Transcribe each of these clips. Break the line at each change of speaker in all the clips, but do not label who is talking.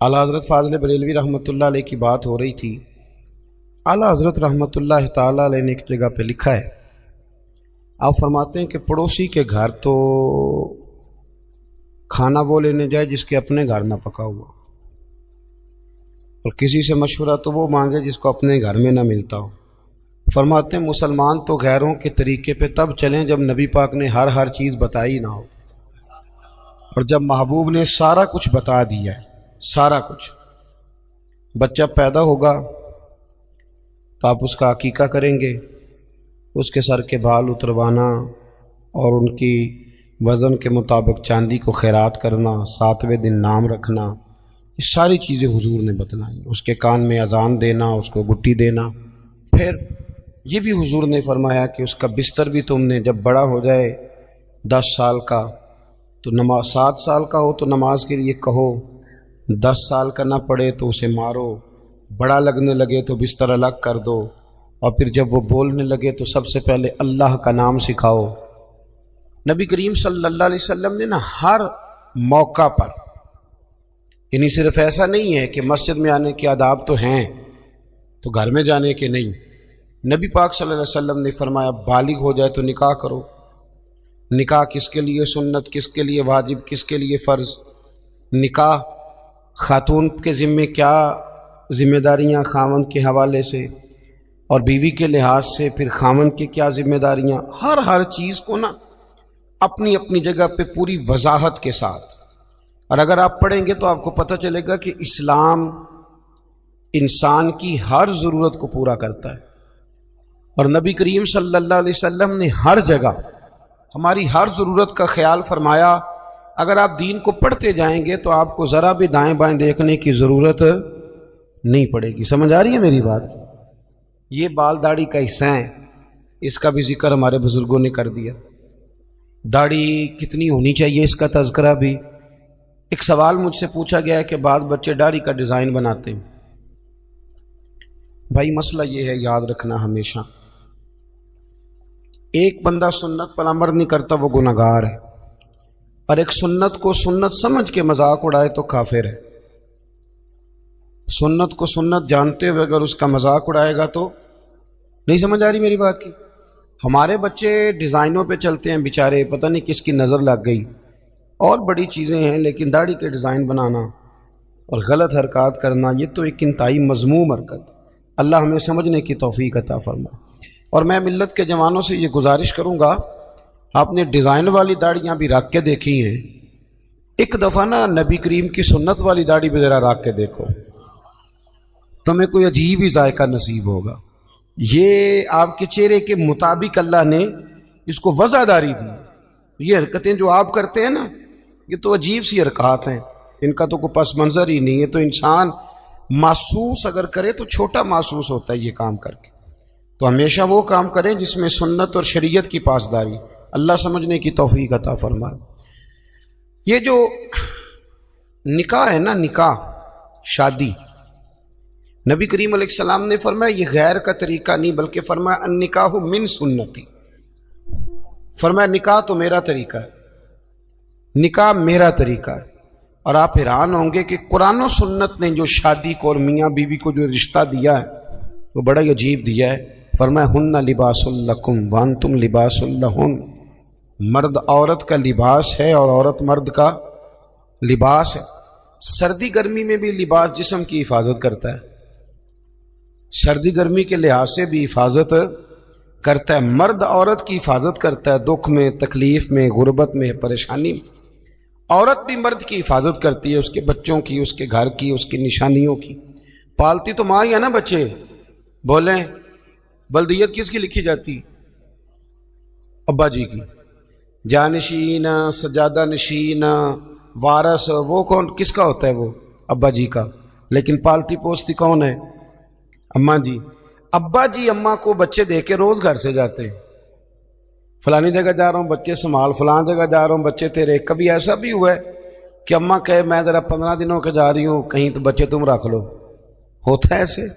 اعلیٰ حضرت فاضل بریلوی رحمۃ اللہ علیہ کی بات ہو رہی تھی۔ اعلیٰ حضرت رحمۃ اللہ تعالیٰ علیہ نے ایک جگہ پہ لکھا ہے، آپ فرماتے ہیں کہ پڑوسی کے گھر تو کھانا وہ لینے جائے جس کے اپنے گھر نہ پکا ہوا، اور کسی سے مشورہ تو وہ مانگے جس کو اپنے گھر میں نہ ملتا ہو۔ فرماتے ہیں مسلمان تو غیروں کے طریقے پہ تب چلیں جب نبی پاک نے ہر چیز بتائی نہ ہو، اور جب محبوب نے سارا کچھ بتا دیا ہے، سارا کچھ۔ بچہ پیدا ہوگا تو آپ اس کا عقیقہ کریں گے، اس کے سر کے بال اتروانا اور ان کی وزن کے مطابق چاندی کو خیرات کرنا، 7ویں دن نام رکھنا، یہ ساری چیزیں حضور نے بتلائیں۔ اس کے کان میں اذان دینا، اس کو گٹی دینا۔ پھر یہ بھی حضور نے فرمایا کہ اس کا بستر بھی تم نے جب بڑا ہو جائے 10 سال کا تو نماز، 7 سال کا ہو تو نماز کے لیے کہو، 10 سال کا نہ پڑے تو اسے مارو، بڑا لگنے لگے تو بستر الگ کر دو، اور پھر جب وہ بولنے لگے تو سب سے پہلے اللہ کا نام سکھاؤ۔ نبی کریم صلی اللہ علیہ وسلم نے ہر موقع پر، یعنی صرف ایسا نہیں ہے کہ مسجد میں آنے کے آداب تو ہیں تو گھر میں جانے کے نہیں، نبی پاک صلی اللہ علیہ وسلم نے فرمایا بالغ ہو جائے تو نکاح کرو۔ نکاح کس کے لیے سنت، کس کے لیے واجب، کس کے لیے فرض؟ نکاح خاتون کے ذمے کیا ذمہ داریاں خاوند کے حوالے سے، اور بیوی کے لحاظ سے پھر خاوند کی کیا ذمہ داریاں، ہر چیز کو اپنی اپنی جگہ پہ پوری وضاحت کے ساتھ۔ اور اگر آپ پڑھیں گے تو آپ کو پتہ چلے گا کہ اسلام انسان کی ہر ضرورت کو پورا کرتا ہے، اور نبی کریم صلی اللہ علیہ وسلم نے ہر جگہ ہماری ہر ضرورت کا خیال فرمایا۔ اگر آپ دین کو پڑھتے جائیں گے تو آپ کو ذرا بھی دائیں بائیں دیکھنے کی ضرورت نہیں پڑے گی۔ سمجھ آ رہی ہے میری بات؟ یہ بال داڑھی کا حصہ ہے، اس کا بھی ذکر ہمارے بزرگوں نے کر دیا۔ داڑھی کتنی ہونی چاہیے اس کا تذکرہ بھی۔ ایک سوال مجھ سے پوچھا گیا ہے کہ بعض بچے داڑھی کا ڈیزائن بناتے ہیں۔ بھائی مسئلہ یہ ہے، یاد رکھنا ہمیشہ، ایک بندہ سنت پر عمل نہیں کرتا وہ گناہگار ہے، اور ایک سنت کو سنت سمجھ کے مذاق اڑائے تو کافر ہے۔ سنت کو سنت جانتے ہوئے اگر اس کا مذاق اڑائے گا تو نہیں۔ سمجھ آ رہی میری بات کی؟ ہمارے بچے ڈیزائنوں پہ چلتے ہیں بیچارے، پتہ نہیں کس کی نظر لگ گئی، اور بڑی چیزیں ہیں، لیکن داڑھی کے ڈیزائن بنانا اور غلط حرکات کرنا یہ تو ایک انتہائی مذموم حرکت۔ اللہ ہمیں سمجھنے کی توفیق عطا فرمائے۔ اور میں ملت کے جوانوں سے یہ گزارش کروں گا، آپ نے ڈیزائن والی داڑھیاں بھی رکھ کے دیکھی ہیں، ایک دفعہ نبی کریم کی سنت والی داڑھی بھی ذرا رکھ کے دیکھو، تمہیں کوئی عجیب ہی ذائقہ نصیب ہوگا۔ یہ آپ کے چہرے کے مطابق اللہ نے اس کو وضع داری دی۔ یہ حرکتیں جو آپ کرتے ہیں یہ تو عجیب سی حرکات ہیں، ان کا تو کوئی پس منظر ہی نہیں ہے۔ تو انسان محسوس اگر کرے تو چھوٹا محسوس ہوتا ہے یہ کام کر کے۔ تو ہمیشہ وہ کام کریں جس میں سنت اور شریعت کی پاسداری، اللہ سمجھنے کی توفیق عطا فرمائے۔ یہ جو نکاح ہے نکاح، شادی، نبی کریم علیہ السلام نے فرمایا یہ غیر کا طریقہ نہیں، بلکہ فرمایا النکاح من سنتی، فرمایا نکاح تو میرا طریقہ ہے، نکاح میرا طریقہ ہے۔ اور آپ حیران ہوں گے کہ قرآن و سنت نے جو شادی کو اور میاں بیوی کو جو رشتہ دیا ہے وہ بڑا ہی عجیب دیا ہے۔ فرمایا ہن لباس لکم وانتم لباس لہن، مرد عورت کا لباس ہے اور عورت مرد کا لباس ہے۔ سردی گرمی میں بھی لباس جسم کی حفاظت کرتا ہے، سردی گرمی کے لحاظ سے بھی حفاظت کرتا ہے۔ مرد عورت کی حفاظت کرتا ہے، دکھ میں، تکلیف میں، غربت میں، پریشانی میں۔ عورت بھی مرد کی حفاظت کرتی ہے، اس کے بچوں کی، اس کے گھر کی، اس کی نشانیوں کی۔ پالتی تو ماں ہی ہے بچے، بولیں بلدیت کس کی لکھی جاتی؟ ابا جی کی۔ جانشین، سجادہ نشین، وارث، وہ کون کس کا ہوتا ہے؟ وہ ابا جی کا۔ لیکن پالتی پوستی کون ہے؟ اماں جی۔ ابا جی اماں کو بچے دے کے روز گھر سے جاتے ہیں، فلانی جگہ جا رہا ہوں بچے سنبھال، فلان جگہ جا رہا ہوں بچے تیرے۔ کبھی ایسا بھی ہوا ہے کہ اماں کہے میں ذرا 15 دنوں کے جا رہی ہوں کہیں تو بچے تم رکھ لو؟ ہوتا ہے ایسے؟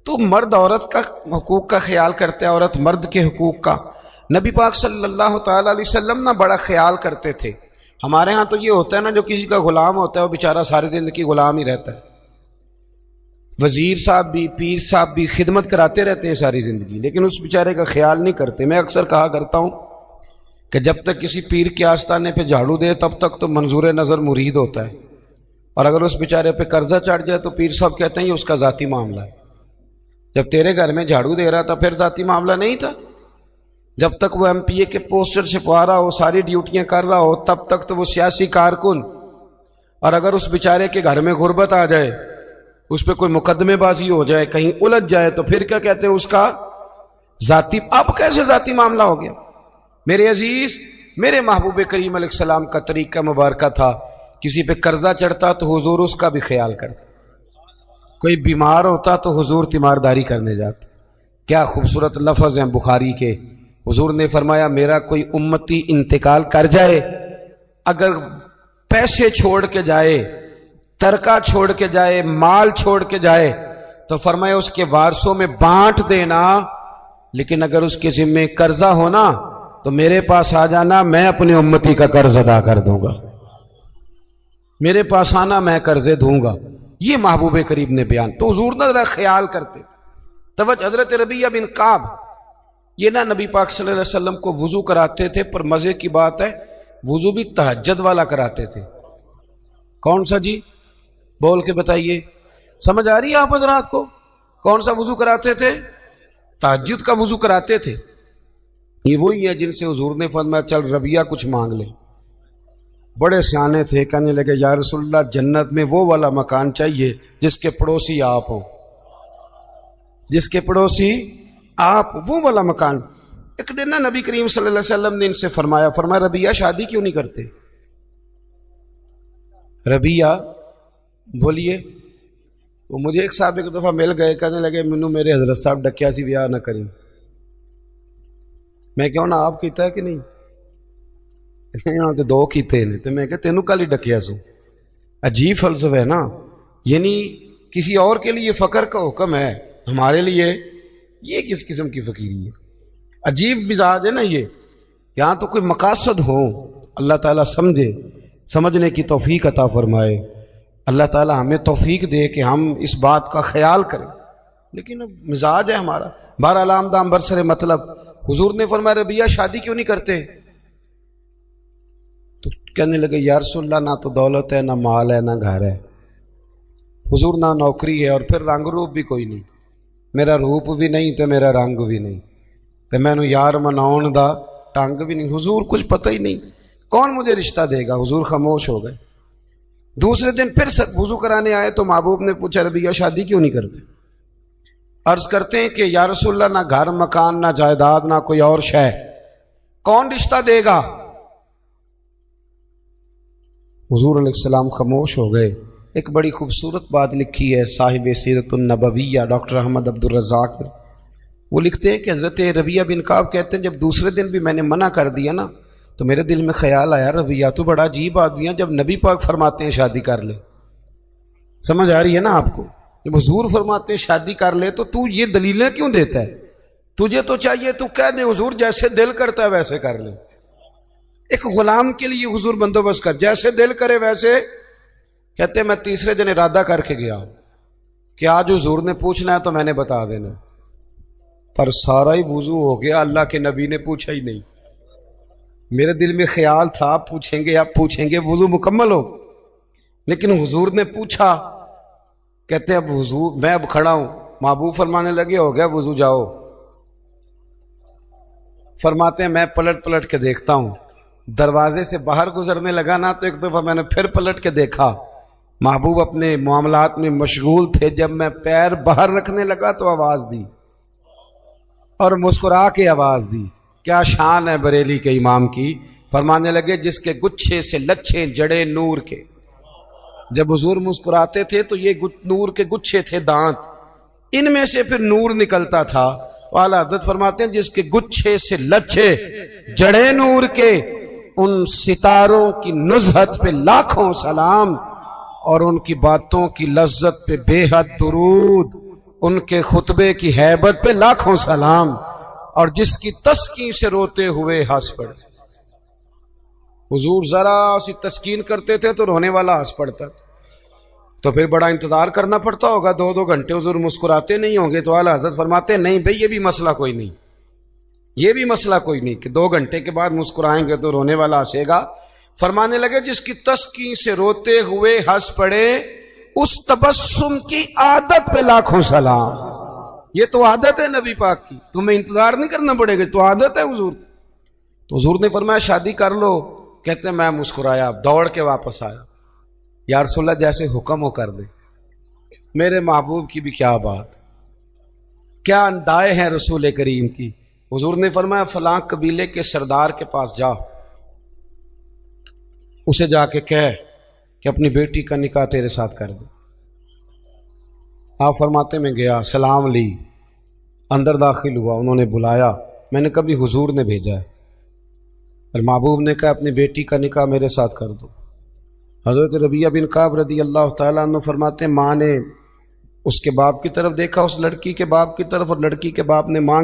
تو مرد عورت کا حقوق کا خیال کرتا ہے، عورت مرد کے حقوق کا۔ نبی پاک صلی اللہ تعالی علیہ وسلم بڑا خیال کرتے تھے۔ ہمارے ہاں تو یہ ہوتا ہے نا، جو کسی کا غلام ہوتا ہے وہ بیچارہ ساری زندگی غلام ہی رہتا ہے۔ وزیر صاحب بھی، پیر صاحب بھی خدمت کراتے رہتے ہیں ساری زندگی، لیکن اس بیچارے کا خیال نہیں کرتے۔ میں اکثر کہا کرتا ہوں کہ جب تک کسی پیر کے آستانے پہ جھاڑو دے تب تک تو منظور نظر مرید ہوتا ہے، اور اگر اس بیچارے پہ قرضہ چڑھ جائے تو پیر صاحب کہتے ہیں یہ اس کا ذاتی معاملہ ہے۔ جب تیرے گھر میں جھاڑو دے رہا تھا پھر ذاتی معاملہ نہیں تھا؟ جب تک وہ MP کے پوسٹر چھپوا رہا ہو، ساری ڈیوٹیاں کر رہا ہو، تب تک تو وہ سیاسی کارکن، اور اگر اس بیچارے کے گھر میں غربت آ جائے، اس پہ کوئی مقدمے بازی ہو جائے، کہیں الجھ جائے، تو پھر کیا کہتے ہیں اس کا ذاتی۔ اب کیسے ذاتی معاملہ ہو گیا؟ میرے عزیز، میرے محبوب کریم علیہ السلام کا طریقہ مبارکہ تھا، کسی پہ قرضہ چڑھتا تو حضور اس کا بھی خیال کرتا، کوئی بیمار ہوتا تو حضور تیمارداری کرنے جاتے۔ کیا خوبصورت لفظ ہیں بخاری کے، حضور نے فرمایا میرا کوئی امتی انتقال کر جائے، اگر پیسے چھوڑ کے جائے، ترکہ چھوڑ کے جائے، مال چھوڑ کے جائے، تو فرمایا اس کے وارثوں میں بانٹ دینا، لیکن اگر اس کے ذمے قرضہ ہونا تو میرے پاس آ جانا، میں اپنی امتی کا قرض ادا کر دوں گا، میرے پاس آنا، میں قرضے دوں گا۔ یہ محبوب کریم نے بیان، تو حضور نہ ذرا خیال کرتے۔ توجہ، حضرت ربیعہ بن کعب یہ نہ نبی پاک صلی اللہ علیہ وسلم کو وضو کراتے تھے، پر مزے کی بات ہے وضو بھی تہجد والا کراتے تھے۔ کون سا جی؟ بول کے بتائیے، سمجھ آ رہی ہے آپ حضرات کو؟ کون سا وضو کراتے تھے؟ تہجد کا وضو کراتے تھے۔ یہ وہی ہے جن سے حضور نے فرمایا چل ربیعہ کچھ مانگ لے۔ بڑے سیانے تھے، کہنے لگے یا رسول اللہ جنت میں وہ والا مکان چاہیے جس کے پڑوسی آپ ہوں، جس کے پڑوسی آپ، وہ والا مکان۔ ایک دن نا نبی کریم صلی اللہ علیہ وسلم نے ان سے فرمایا ربیعہ شادی کیوں نہیں کرتے؟ ربیعہ بولیے۔ وہ مجھے ایک صاحب ایک دفعہ مل گئے، کہنے لگے مینوں میرے حضرت صاحب ڈکیا سی بیاہ نہ کریں۔ میں کہوں نا آپ کیتا ہے کہ نہیں؟ یہاں تو دو کیتے ہیں، تو میں کہ تینوں کل ہی ڈکیا سو۔ عجیب فلسفہ ہے نا، یعنی کسی اور کے لیے فقر کا حکم ہے، ہمارے لیے یہ کس قسم کی فقیری ہے؟ عجیب مزاج ہے نا یہ۔ یہاں تو کوئی مقاصد ہو، اللہ تعالیٰ سمجھے، سمجھنے کی توفیق عطا فرمائے، اللہ تعالیٰ ہمیں توفیق دے کہ ہم اس بات کا خیال کریں، لیکن اب مزاج ہے ہمارا۔ بہرحال آمدام برسر مطلب، حضور نے فرمایا ربیعہ شادی کیوں نہیں کرتے؟ تو کہنے لگے یا رسول اللہ نہ تو دولت ہے، نہ مال ہے، نہ گھر ہے، حضور نہ نوکری ہے، اور پھر رنگ روپ بھی کوئی نہیں، میرا روپ بھی نہیں تو میرا رنگ بھی نہیں، تو میں نو یار مناؤن دا ٹنگ بھی نہیں، حضور کچھ پتہ ہی نہیں، کون مجھے رشتہ دے گا؟ حضور خاموش ہو گئے۔ دوسرے دن پھر وضو کرانے آئے تو محبوب نے پوچھا ربیعہ شادی کیوں نہیں کرتے؟ عرض کرتے ہیں کہ یا رسول اللہ نہ گھر مکان، نہ جائیداد، نہ کوئی اور شے، کون رشتہ دے گا؟ حضور علیہ السلام خاموش ہو گئے۔ ایک بڑی خوبصورت بات لکھی ہے صاحب سیرت النبویہ ڈاکٹر احمد عبد الرزاق نے، وہ لکھتے ہیں کہ حضرت ربیعہ بن کعب کہتے ہیں جب دوسرے دن بھی میں نے منع کر دیا نا تو میرے دل میں خیال آیا ربیعہ تو بڑا عجیب آدمی ہے، جب نبی پاک فرماتے ہیں شادی کر لے، سمجھ آ رہی ہے نا آپ کو؟ جب حضور فرماتے ہیں شادی کر لے تو یہ دلیلیں کیوں دیتا ہے؟ تجھے تو چاہیے تو کہہ دے حضور جیسے دل کرتا ہے ویسے کر لے۔ ایک غلام کے لیے حضور بندوبست کر، جیسے دل کرے ویسے۔ کہتے ہیں میں تیسرے دن ارادہ کر کے گیا کہ آج حضور نے پوچھنا ہے تو میں نے بتا دینا، پر سارا ہی وضو ہو گیا، اللہ کے نبی نے پوچھا ہی نہیں۔ میرے دل میں خیال تھا آپ پوچھیں گے، وضو مکمل ہو، لیکن حضور نے پوچھا۔ کہتے ہیں اب حضور میں اب کھڑا ہوں، محبوب فرمانے لگے ہو گیا وضو جاؤ۔ فرماتے ہیں میں پلٹ کے دیکھتا ہوں، دروازے سے باہر گزرنے لگا نا تو ایک دفعہ میں نے پھر پلٹ کے دیکھا، محبوب اپنے معاملات میں مشغول تھے۔ جب میں پیر باہر رکھنے لگا تو آواز دی اور مسکرا کے آواز دی۔ کیا شان ہے بریلی کے امام کی، فرمانے لگے جس کے گچھے سے لچھے جڑے نور کے۔ جب حضور مسکراتے تھے تو یہ نور کے گچھے تھے، دانت، ان میں سے پھر نور نکلتا تھا۔ تو اعلیٰ حضرت فرماتے ہیں جس کے گچھے سے لچھے جڑے نور کے، ان ستاروں کی نزہت پہ لاکھوں سلام، اور ان کی باتوں کی لذت پہ بے حد درود، ان کے خطبے کی ہیبت پہ لاکھوں سلام، اور جس کی تسکین سے روتے ہوئے ہنس پڑے۔ حضور ذرا سی تسکین کرتے تھے تو رونے والا ہنس پڑتا، تو پھر بڑا انتظار کرنا پڑتا ہوگا، 2 گھنٹے حضور مسکراتے نہیں ہوں گے، تو اعلیٰ حضرت فرماتے نہیں بھئی یہ بھی مسئلہ کوئی نہیں، یہ بھی مسئلہ کوئی نہیں کہ 2 گھنٹے کے بعد مسکرائیں گے تو رونے والا ہنسے گا۔ فرمانے لگے جس کی تسکین سے روتے ہوئے ہنس پڑے اس تبسم کی عادت پہ لاکھوں سلام۔ یہ تو عادت ہے نبی پاک کی، تمہیں انتظار نہیں کرنا پڑے گا، تو عادت ہے حضور۔ تو حضور نے فرمایا شادی کر لو، کہتے ہیں میں مسکرایا، دوڑ کے واپس آیا، یا رسول اللہ جیسے حکم ہو کر دے۔ میرے محبوب کی بھی کیا بات، کیا اندائے ہیں رسول کریم کی۔ حضور نے فرمایا فلاں قبیلے کے سردار کے پاس جا، اسے جا کے کہہ کہ اپنی بیٹی کا نکاح تیرے ساتھ کر دے۔ آپ فرماتے میں گیا، سلام لی، اندر داخل ہوا، انہوں نے بلایا، میں نے کبھی حضور نے بھیجا ہے، اور محبوب نے کہا اپنی بیٹی کا نکاح میرے ساتھ کر دو۔ حضرت ربیعہ بن کعب رضی اللہ تعالیٰ عنہ فرماتے ہیں ماں نے اس کے باپ کی طرف دیکھا، اس لڑکی کے باپ کی طرف، اور لڑکی کے باپ نے ماں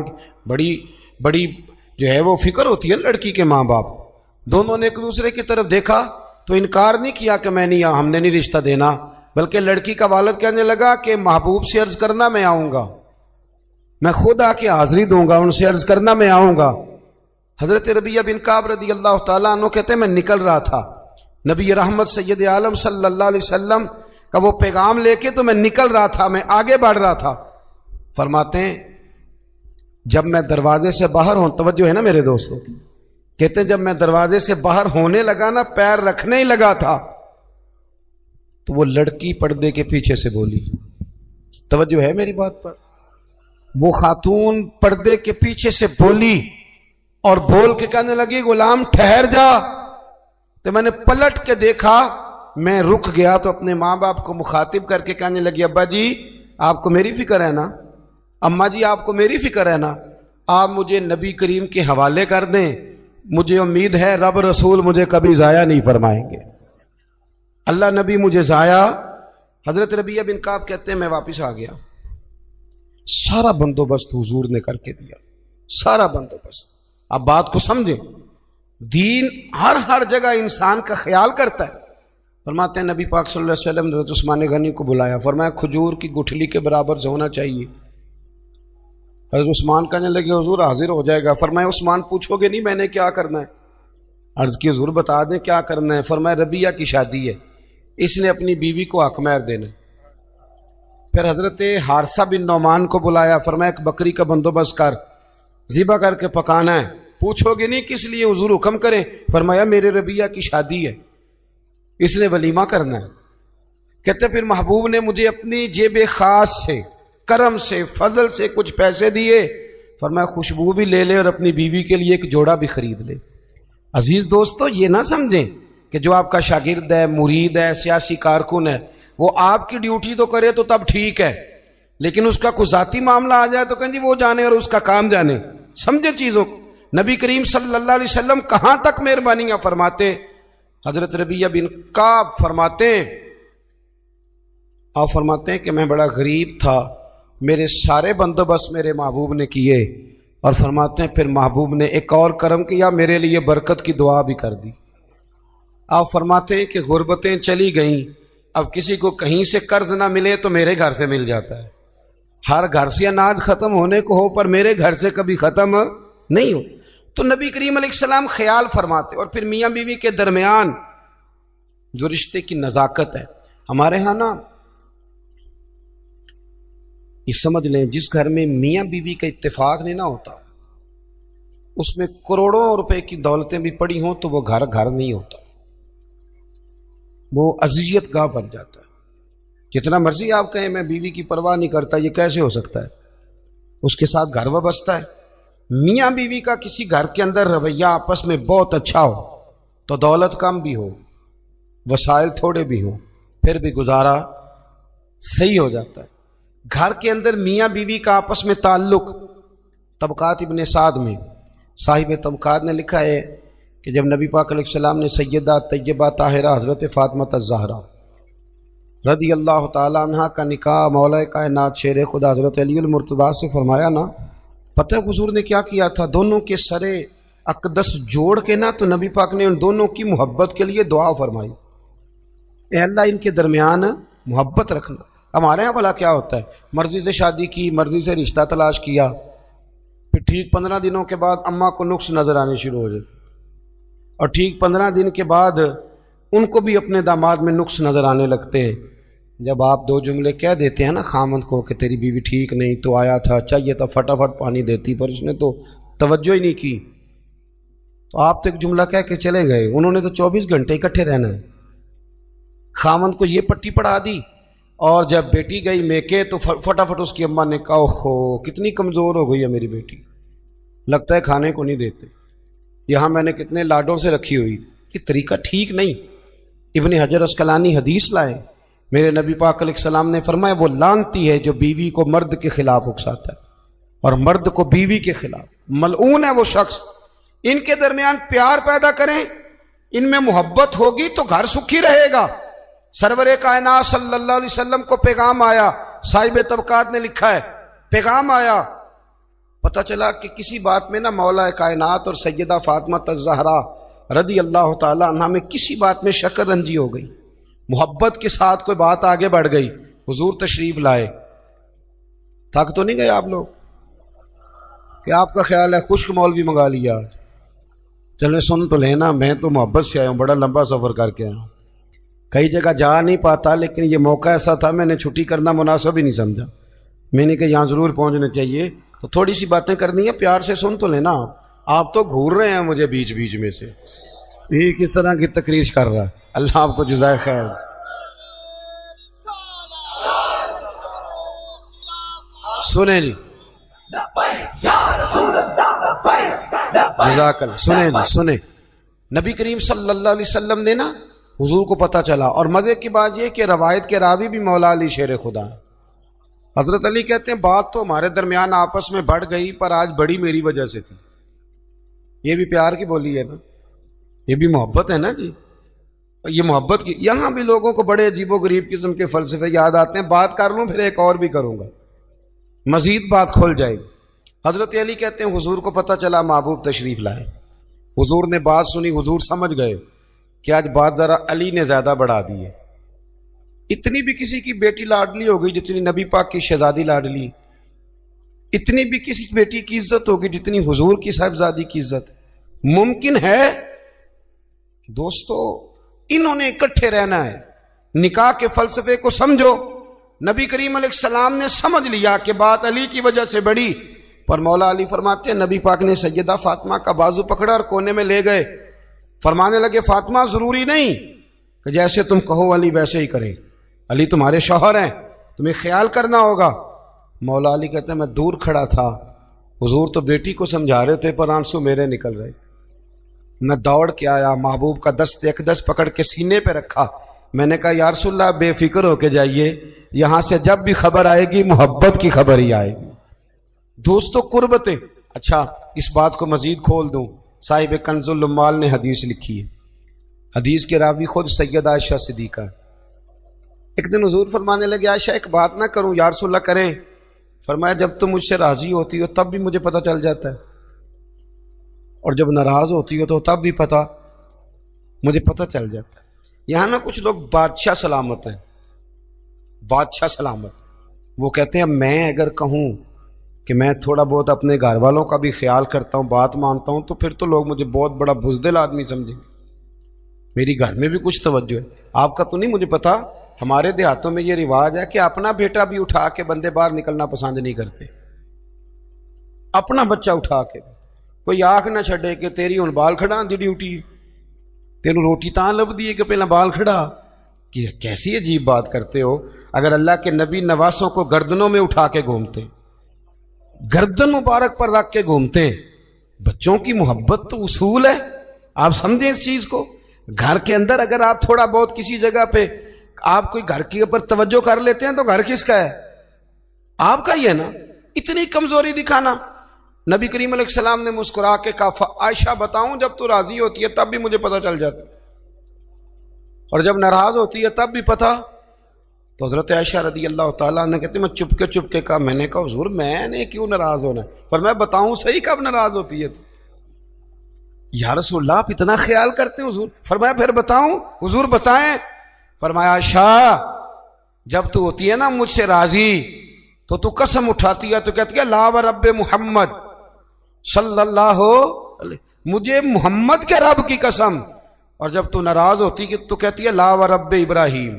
بڑی جو ہے وہ فکر ہوتی ہے لڑکی کے ماں باپ، دونوں نے ایک دوسرے کی طرف دیکھا تو انکار نہیں کیا کہ میں نہیں، ہم نے نہیں رشتہ دینا، بلکہ لڑکی کا والد کہنے لگا کہ محبوب سے عرض کرنا میں آؤں گا، میں خود آ کے حاضری دوں گا، ان سے عرض کرنا میں آؤں گا۔ حضرت ربیعہ بن کعب رضی اللہ تعالیٰ عنہ کہتے ہیں میں نکل رہا تھا، نبی رحمت سید عالم صلی اللہ علیہ وسلم کا وہ پیغام لے کے، تو میں نکل رہا تھا، میں آگے بڑھ رہا تھا۔ فرماتے ہیں جب میں دروازے سے باہر ہوں، توجہ ہے نا میرے دوستوں، کہتے ہیں جب میں دروازے سے باہر ہونے لگا نا، پیر رکھنے ہی لگا تھا، تو وہ لڑکی پردے کے پیچھے سے بولی، توجہ ہے میری بات پر، وہ خاتون پردے کے پیچھے سے بولی اور بول کے کہنے لگی غلام ٹھہر جا۔ تو میں نے پلٹ کے دیکھا، میں رک گیا، تو اپنے ماں باپ کو مخاطب کر کے کہنے لگی ابا جی آپ کو میری فکر ہے نا، اماں جی آپ کو میری فکر ہے نا، آپ مجھے نبی کریم کے حوالے کر دیں، مجھے امید ہے رب رسول مجھے کبھی ضائع نہیں فرمائیں گے، اللہ نبی مجھے ضائع۔ حضرت ربیعہ بن کعب کہتے ہیں میں واپس آ گیا، سارا بندوبست حضور نے کر کے دیا، سارا بندوبست۔ اب بات کو سمجھیں، دین ہر جگہ انسان کا خیال کرتا ہے۔ فرماتے ہیں نبی پاک صلی اللہ علیہ وسلم نے حضرت عثمان غنی کو بلایا، فرمایا کھجور کی گٹھلی کے برابر ہونا چاہیے۔ حضرت عثمان کہنے لگے حضور حاضر ہو جائے گا۔ فرمایا عثمان پوچھو گے نہیں میں نے کیا کرنا ہے؟ عرض کی حضور بتا دیں کیا کرنا ہے۔ فرمایا ربیعہ کی شادی ہے، اس نے اپنی بیوی کو حق مہر دینا۔ پھر حضرت حارثہ بن نعمان کو بلایا، فرمایا ایک بکری کا بندوبست کر، ذبح کر کے پکانا ہے، پوچھو گے نہیں کس لیے حضور حکم کریں؟ فرمایا میرے ربیعہ کی شادی ہے، اس نے ولیمہ کرنا ہے۔ کہتے پھر محبوب نے مجھے اپنی جیب خاص سے، کرم سے، فضل سے کچھ پیسے دیے، فرمایا خوشبو بھی لے لے اور اپنی بیوی کے لیے ایک جوڑا بھی خرید لے۔ عزیز دوستو یہ نہ سمجھیں کہ جو آپ کا شاگرد ہے، مرید ہے، سیاسی کارکن ہے، وہ آپ کی ڈیوٹی تو کرے تو تب ٹھیک ہے، لیکن اس کا کوئی ذاتی معاملہ آ جائے تو کہیں جی وہ جانے اور اس کا کام جانے۔ سمجھے چیزوں کو۔ نبی کریم صلی اللہ علیہ وسلم کہاں تک مہربانیاں فرماتے۔ حضرت ربیعہ بن کعب فرماتے ہیں کہ میں بڑا غریب تھا، میرے سارے بندوبست میرے محبوب نے کیے، اور فرماتے ہیں پھر محبوب نے ایک اور کرم کیا، میرے لیے برکت کی دعا بھی کر دی۔ آپ فرماتے ہیں کہ غربتیں چلی گئیں، اب کسی کو کہیں سے قرض نہ ملے تو میرے گھر سے مل جاتا ہے۔ ہر گھر سے اناج ختم ہونے کو ہو پر میرے گھر سے کبھی ختم نہیں ہو۔ تو نبی کریم علیہ السلام خیال فرماتے، اور پھر میاں بیوی کے درمیان جو رشتے کی نزاکت ہے، ہمارے ہاں نا یہ سمجھ لیں جس گھر میں میاں بیوی کا اتفاق نہیں نہ ہوتا، اس میں کروڑوں روپے کی دولتیں بھی پڑی ہوں تو وہ گھر نہیں ہوتا، وہ اذیت گاہ بن جاتا ہے۔ جتنا مرضی آپ کہیں میں بیوی کی پرواہ نہیں کرتا، یہ کیسے ہو سکتا ہے؟ اس کے ساتھ گھر وابستہ ہے۔ میاں بیوی کا کسی گھر کے اندر رویہ آپس میں بہت اچھا ہو تو دولت کم بھی ہو، وسائل تھوڑے بھی ہوں، پھر بھی گزارا صحیح ہو جاتا ہے۔ گھر کے اندر میاں بیوی کا آپس میں تعلق، طبقات ابن سعد میں صاحب طبقات نے لکھا ہے کہ جب نبی پاک علیہ السلام نے سیدہ طیبہ طاہرہ حضرت فاطمہ الزہرا رضی اللہ تعالیٰ عنہ کا نکاح مولا کائنات شیر خدا حضرت علی المرتضیٰ سے فرمایا نا، پتہ حضور نے کیا کیا تھا؟ دونوں کے سرے اقدس جوڑ کے نا تو نبی پاک نے ان دونوں کی محبت کے لیے دعا فرمائی، اے اللہ ان کے درمیان محبت رکھنا۔ ہمارے یہاں بھلا کیا ہوتا ہے، مرضی سے شادی کی، مرضی سے رشتہ تلاش کیا، پھر ٹھیک 15 دنوں کے بعد اماں کو نقص نظر آنے شروع ہو جاتے، اور ٹھیک 15 دن کے بعد ان کو بھی اپنے داماد میں نقص نظر آنے لگتے ہیں۔ جب آپ 2 جملے کہہ دیتے ہیں نا خامند کو کہ تیری بیوی ٹھیک نہیں، تو آیا تھا، چاہیے تھا فٹافٹ پانی دیتی، پر اس نے تو توجہ ہی نہیں کی، تو آپ تو ایک جملہ کہہ کے چلے گئے، انہوں نے تو 24 گھنٹے اکٹھے رہنا ہے۔ خامند کو یہ پٹی پڑھا دی، اور جب بیٹی گئی میکے تو فٹافٹ اس کی اماں نے کہا اوہو کتنی کمزور ہو گئی ہے میری بیٹی، لگتا ہے کھانے کو نہیں دیتے، یہاں میں نے کتنے لاڈوں سے رکھی ہوئی، یہ طریقہ ٹھیک نہیں۔ ابن حجر اسقلانی حدیث لائے، میرے نبی پاک علیہ السلام نے فرمایا وہ لعنتی ہے جو بیوی کو مرد کے خلاف اکساتا ہے اور مرد کو بیوی کے خلاف، ملعون ہے وہ شخص۔ ان کے درمیان پیار پیدا کریں، ان میں محبت ہوگی تو گھر سکھی رہے گا۔ سرور کائنات صلی اللہ علیہ وسلم کو پیغام آیا، صاحب طبقات نے لکھا ہے، پیغام آیا، پتہ چلا کہ کسی بات میں نا مولا کائنات اور سیدہ فاطمہ الزہرا رضی اللہ تعالی عنہ میں کسی بات میں شکر رنجی ہو گئی، محبت کے ساتھ کوئی بات آگے بڑھ گئی، حضور تشریف لائے۔ تھک تو نہیں گئے آپ لوگ کہ آپ کا خیال ہے خشک مولوی منگا لیا؟ چلے سن تو لینا، میں تو محبت سے آیا ہوں، بڑا لمبا سفر کر کے آیا ہوں، کئی جگہ جا نہیں پاتا، لیکن یہ موقع ایسا تھا میں نے چھٹی کرنا مناسب ہی نہیں سمجھا، میں نے کہا یہاں ضرور پہنچنا چاہیے، تو تھوڑی سی باتیں کرنی ہے، پیار سے سن تو لینا۔ آپ تو گھور رہے ہیں مجھے بیچ بیچ میں سے، یہ کس طرح کی تقریر کر رہا ہے، اللہ آپ کو جزائے خیر۔ سنیں جی، جزاک اللہ، سنیں جی سنیں، نبی کریم صلی اللہ علیہ وسلم نے نا حضور کو پتہ چلا، اور مزے کی بات یہ کہ روایت کے راوی بھی مولا علی شیر خدا ہے۔ حضرت علی کہتے ہیں بات تو ہمارے درمیان آپس میں بڑھ گئی، پر آج بڑی میری وجہ سے تھی۔ یہ بھی پیار کی بولی ہے نا، یہ بھی محبت ہے نا جی، یہ محبت کی۔ یہاں بھی لوگوں کو بڑے عجیب و غریب قسم کے فلسفے یاد آتے ہیں، بات کر لوں پھر ایک اور بھی کروں گا، مزید بات کھل جائے گی۔ حضرت علی کہتے ہیں حضور کو پتہ چلا محبوب تشریف لائے، حضور نے بات سنی، حضور سمجھ گئے کہ آج بات ذرا علی نے زیادہ بڑھا دی ہے۔ اتنی بھی کسی کی بیٹی لاڈلی ہو گئی جتنی نبی پاک کی شہزادی لاڈلی، اتنی بھی کسی بیٹی کی عزت ہوگی جتنی حضور کی صاحبزادی کی عزت ممکن ہے؟ دوستو انہوں نے اکٹھے رہنا ہے، نکاح کے فلسفے کو سمجھو۔ نبی کریم علیہ السلام نے سمجھ لیا کہ بات علی کی وجہ سے بڑی، پر مولا علی فرماتے ہیں نبی پاک نے سیدہ فاطمہ کا بازو پکڑا اور کونے میں لے گئے، فرمانے لگے فاطمہ ضروری نہیں کہ جیسے تم کہو علی ویسے ہی کریں، علی تمہارے شوہر ہیں، تمہیں خیال کرنا ہوگا۔ مولا علی کہتے ہیں میں دور کھڑا تھا، حضور تو بیٹی کو سمجھا رہے تھے پر آنسو میرے نکل رہے تھے، میں دوڑ کے آیا، محبوب کا دست اقدس پکڑ کے سینے پہ رکھا، میں نے کہا یا رسول اللہ بے فکر ہو کے جائیے، یہاں سے جب بھی خبر آئے گی محبت کی خبر ہی آئے گی۔ دوستو قربتیں، اچھا اس بات کو مزید کھول دوں، صاحب کنز العمال نے حدیث لکھی ہے، حدیث کے راوی خود سیدہ عائشہ صدیقہ۔ ایک دن حضور فرمانے لگے عائشہ ایک بات نہ کروں؟ یا رسول اللہ کریں۔ فرمایا جب تم مجھ سے راضی ہوتی ہو تب بھی مجھے پتہ چل جاتا ہے، اور جب ناراض ہوتی ہو تو تب بھی مجھے پتہ چل جاتا ہے۔ یہاں نا کچھ لوگ بادشاہ سلامت ہیں، بادشاہ سلامت، وہ کہتے ہیں میں اگر کہوں کہ میں تھوڑا بہت اپنے گھر والوں کا بھی خیال کرتا ہوں، بات مانتا ہوں، تو پھر تو لوگ مجھے بہت بڑا بزدل آدمی سمجھیں گے، میری گھر میں بھی کچھ توجہ ہے۔ آپ کا تو نہیں مجھے پتا، ہمارے دیہاتوں میں یہ رواج ہے کہ اپنا بیٹا بھی اٹھا کے بندے باہر نکلنا پسند نہیں کرتے، اپنا بچہ اٹھا کے کوئی آنکھ نہ چھڑے کہ تیری ہن بال کھڑا دی ڈیوٹی، تینوں روٹی تاں لبدی ہے کہ پہلا بال کھڑا، کہ کیسی عجیب بات کرتے ہو۔ اگر اللہ کے نبی نواسوں کو گردنوں میں اٹھا کے گھومتے، گردن مبارک پر رکھ کے گھومتے ہیں، بچوں کی محبت تو اصول ہے، آپ سمجھیں اس چیز کو۔ گھر کے اندر اگر آپ تھوڑا بہت کسی جگہ پہ آپ کوئی گھر کے اوپر توجہ کر لیتے ہیں تو گھر کس کا ہے؟ آپ کا ہی ہے نا۔ اتنی کمزوری دکھانا، نبی کریم علیہ السلام نے مسکرا کے کہا عائشہ بتاؤں جب تو راضی ہوتی ہے تب بھی مجھے پتہ چل جاتا، اور جب ناراض ہوتی ہے تب بھی پتہ۔ تو حضرت عائشہ رضی اللہ تعالیٰ عنہ کہتے میں چپ کے کہا، میں نے کہا حضور میں نے کیوں ناراض ہونا ہے، پر میں بتاؤں صحیح کب ناراض ہوتی ہے تو یا رسول اللہ آپ اتنا خیال کرتے ہیں حضور؟ فرمایا پھر بتاؤں؟ حضور بتائیں۔ فرمایا عائشہ جب تو ہوتی ہے نا مجھ سے راضی تو قسم اٹھاتی ہے، تو کہتی ہے لا و رب محمد صلی اللہ علیہ، مجھے محمد کے رب کی قسم۔ اور جب تو ناراض ہوتی ہے تو کہتی ہے لا و رب ابراہیم،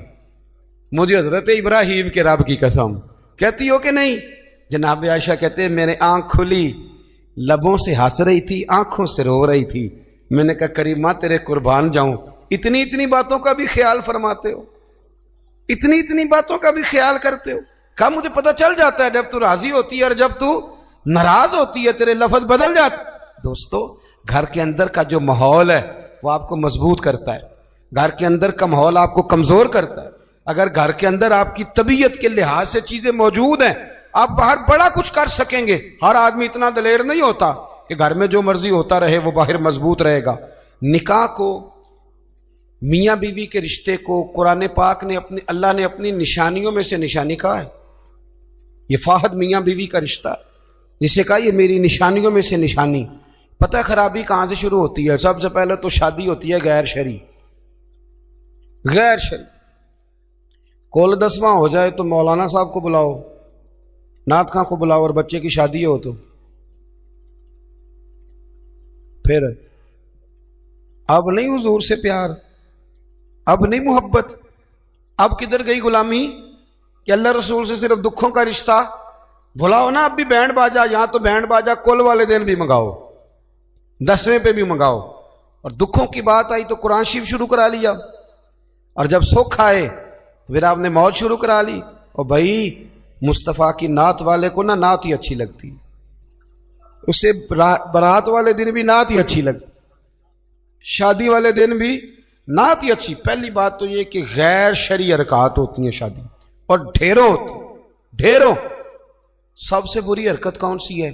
مجھے حضرت ابراہیم کے رب کی قسم۔ کہتی ہو کہ نہیں؟ جناب عائشہ کہتے ہیں میرے آنکھ کھلی، لبوں سے ہنس رہی تھی، آنکھوں سے رو رہی تھی۔ میں نے کہا کریمہ تیرے قربان جاؤں، اتنی اتنی باتوں کا بھی خیال فرماتے ہو، اتنی اتنی باتوں کا بھی خیال کرتے ہو؟ کہا مجھے پتہ چل جاتا ہے جب تو راضی ہوتی ہے اور جب تو ناراض ہوتی ہے تیرے لفظ بدل جاتے۔ دوستو گھر کے اندر کا جو ماحول ہے وہ آپ کو مضبوط کرتا ہے، گھر کے اندر کا ماحول آپ کو کمزور کرتا ہے۔ اگر گھر کے اندر آپ کی طبیعت کے لحاظ سے چیزیں موجود ہیں، آپ باہر بڑا کچھ کر سکیں گے۔ ہر آدمی اتنا دلیر نہیں ہوتا کہ گھر میں جو مرضی ہوتا رہے وہ باہر مضبوط رہے گا۔ نکاح کو، میاں بیوی کے رشتے کو قرآن پاک نے اللہ نے اپنی نشانیوں میں سے نشانی کہا ہے۔ یہ فاحد میاں بیوی کا رشتہ جسے کہا یہ میری نشانیوں میں سے نشانی۔ پتہ خرابی کہاں سے شروع ہوتی ہے؟ سب سے پہلے تو شادی ہوتی ہے غیر شرعی، غیر شرعی۔ کول 10واں ہو جائے تو مولانا صاحب کو بلاؤ، نعت خاں کو بلاؤ، اور بچے کی شادی ہو تو پھر اب نہیں حضور سے پیار، اب نہیں محبت، اب کدھر گئی غلامی کہ اللہ رسول سے صرف دکھوں کا رشتہ؟ بلاؤ نا اب بھی بینڈ باجا، یہاں تو بینڈ باجا کل والے دن بھی منگاؤ، 10ویں پہ بھی منگاؤ، اور دکھوں کی بات آئی تو قرآن شریف شروع کرا لیا، اور جب سکھ آئے پھر آپ نے موت شروع کرا لی۔ اور بھائی مصطفیٰ کی نعت والے کو نا نعت ہی اچھی لگتی، اسے برات والے دن بھی نعت ہی اچھی لگتی، شادی والے دن بھی نعت ہی اچھی۔ پہلی بات تو یہ کہ غیر شرعی حرکات ہوتی ہیں شادی، اور ڈھیروں ہوتی ہیں، ڈھیروں۔ سب سے بری حرکت کون سی ہے؟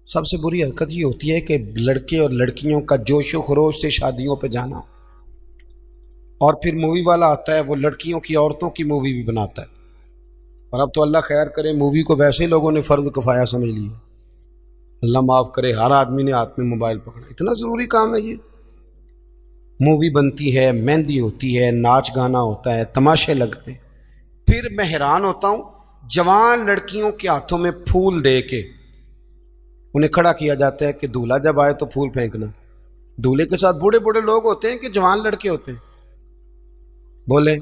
سب سے بری حرکت یہ ہوتی ہے کہ لڑکے اور لڑکیوں کا جوش و خروش سے شادیوں پہ جانا، اور پھر مووی والا آتا ہے وہ لڑکیوں کی عورتوں کی مووی بھی بناتا ہے، اور اب تو اللہ خیر کرے مووی کو ویسے لوگوں نے فرض کفایہ سمجھ لیا، اللہ معاف کرے، ہر آدمی نے ہاتھ میں موبائل پکڑا۔ اتنا ضروری کام ہے یہ؟ مووی بنتی ہے، مہندی ہوتی ہے، ناچ گانا ہوتا ہے، تماشے لگتے ہیں۔ پھر میں حیران ہوتا ہوں جوان لڑکیوں کے ہاتھوں میں پھول دے کے انہیں کھڑا کیا جاتا ہے کہ دولہا جب آئے تو پھول پھینکنا۔ دولہے کے ساتھ بوڑھے بوڑھے لوگ ہوتے ہیں کہ جوان لڑکے ہوتے ہیں؟ بولے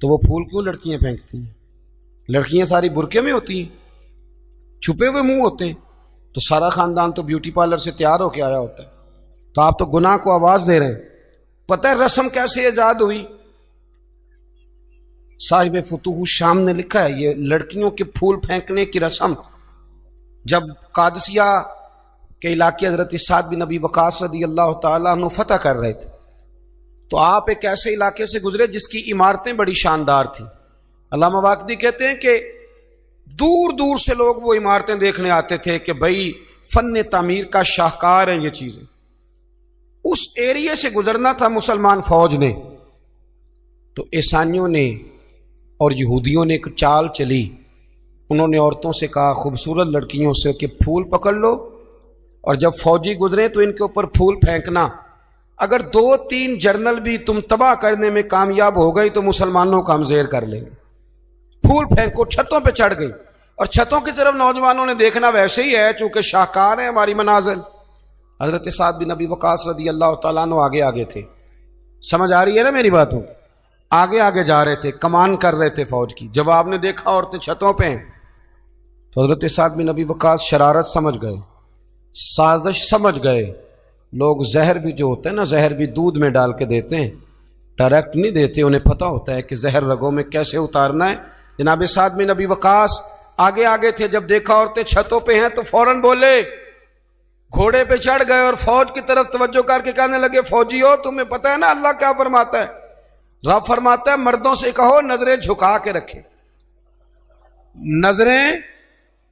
تو وہ پھول کیوں لڑکیاں پھینکتی ہیں؟ لڑکیاں ساری برقعے میں ہوتی ہیں، چھپے ہوئے منہ ہوتے ہیں، تو سارا خاندان تو بیوٹی پارلر سے تیار ہو کے آیا ہوتا ہے، تو آپ تو گناہ کو آواز دے رہے ہیں۔ پتہ ہے رسم کیسے ایجاد ہوئی؟ صاحب فتوح الشام نے لکھا ہے یہ لڑکیوں کے پھول پھینکنے کی رسم جب قادسیہ کے علاقے حضرت سعد بن ابی وقاص رضی اللہ تعالیٰ عنہ فتح کر رہے تھے، تو آپ ایک ایسے علاقے سے گزرے جس کی عمارتیں بڑی شاندار تھیں۔ علامہ واقدی کہتے ہیں کہ دور دور سے لوگ وہ عمارتیں دیکھنے آتے تھے کہ بھئی فن تعمیر کا شاہکار ہیں یہ چیزیں۔ اس ایریے سے گزرنا تھا مسلمان فوج نے، تو عیسائیوں نے اور یہودیوں نے ایک چال چلی، انہوں نے عورتوں سے کہا خوبصورت لڑکیوں سے کہ پھول پکڑ لو، اور جب فوجی گزرے تو ان کے اوپر پھول پھینکنا، اگر 2-3 جرنل بھی تم تباہ کرنے میں کامیاب ہو گئی تو مسلمانوں کو ہم زیر کر لیں گے۔ پھول پھینکو، چھتوں پہ چڑھ گئی، اور چھتوں کی طرف نوجوانوں نے دیکھنا ویسے ہی ہے چونکہ شاہکار ہیں ہماری منازل۔ حضرت سعد بن ابی وقاص رضی اللہ تعالیٰ عنہ آگے آگے تھے، سمجھ آ رہی ہے نا میری باتوں؟ آگے آگے جا رہے تھے، کمان کر رہے تھے فوج کی۔ جب آپ نے دیکھا عورتیں چھتوں پہ ہیں تو حضرت سعد بن ابی وقاص شرارت سمجھ گئے، سازش سمجھ گئے۔ لوگ زہر بھی جو ہوتا ہے نا، زہر بھی دودھ میں ڈال کے دیتے ہیں، ڈائریکٹ نہیں دیتے، انہیں پتہ ہوتا ہے کہ زہر رگوں میں کیسے اتارنا ہے۔ جناب سعد بن ابی وقاص آگے آگے تھے، جب دیکھا عورتیں چھتوں پہ ہیں تو فوراً بولے، گھوڑے پہ چڑھ گئے اور فوج کی طرف توجہ کر کے کہنے لگے فوجیو تمہیں پتہ ہے نا اللہ کیا فرماتا ہے؟ رب فرماتا ہے مردوں سے کہو نظریں جھکا کے رکھے۔ نظریں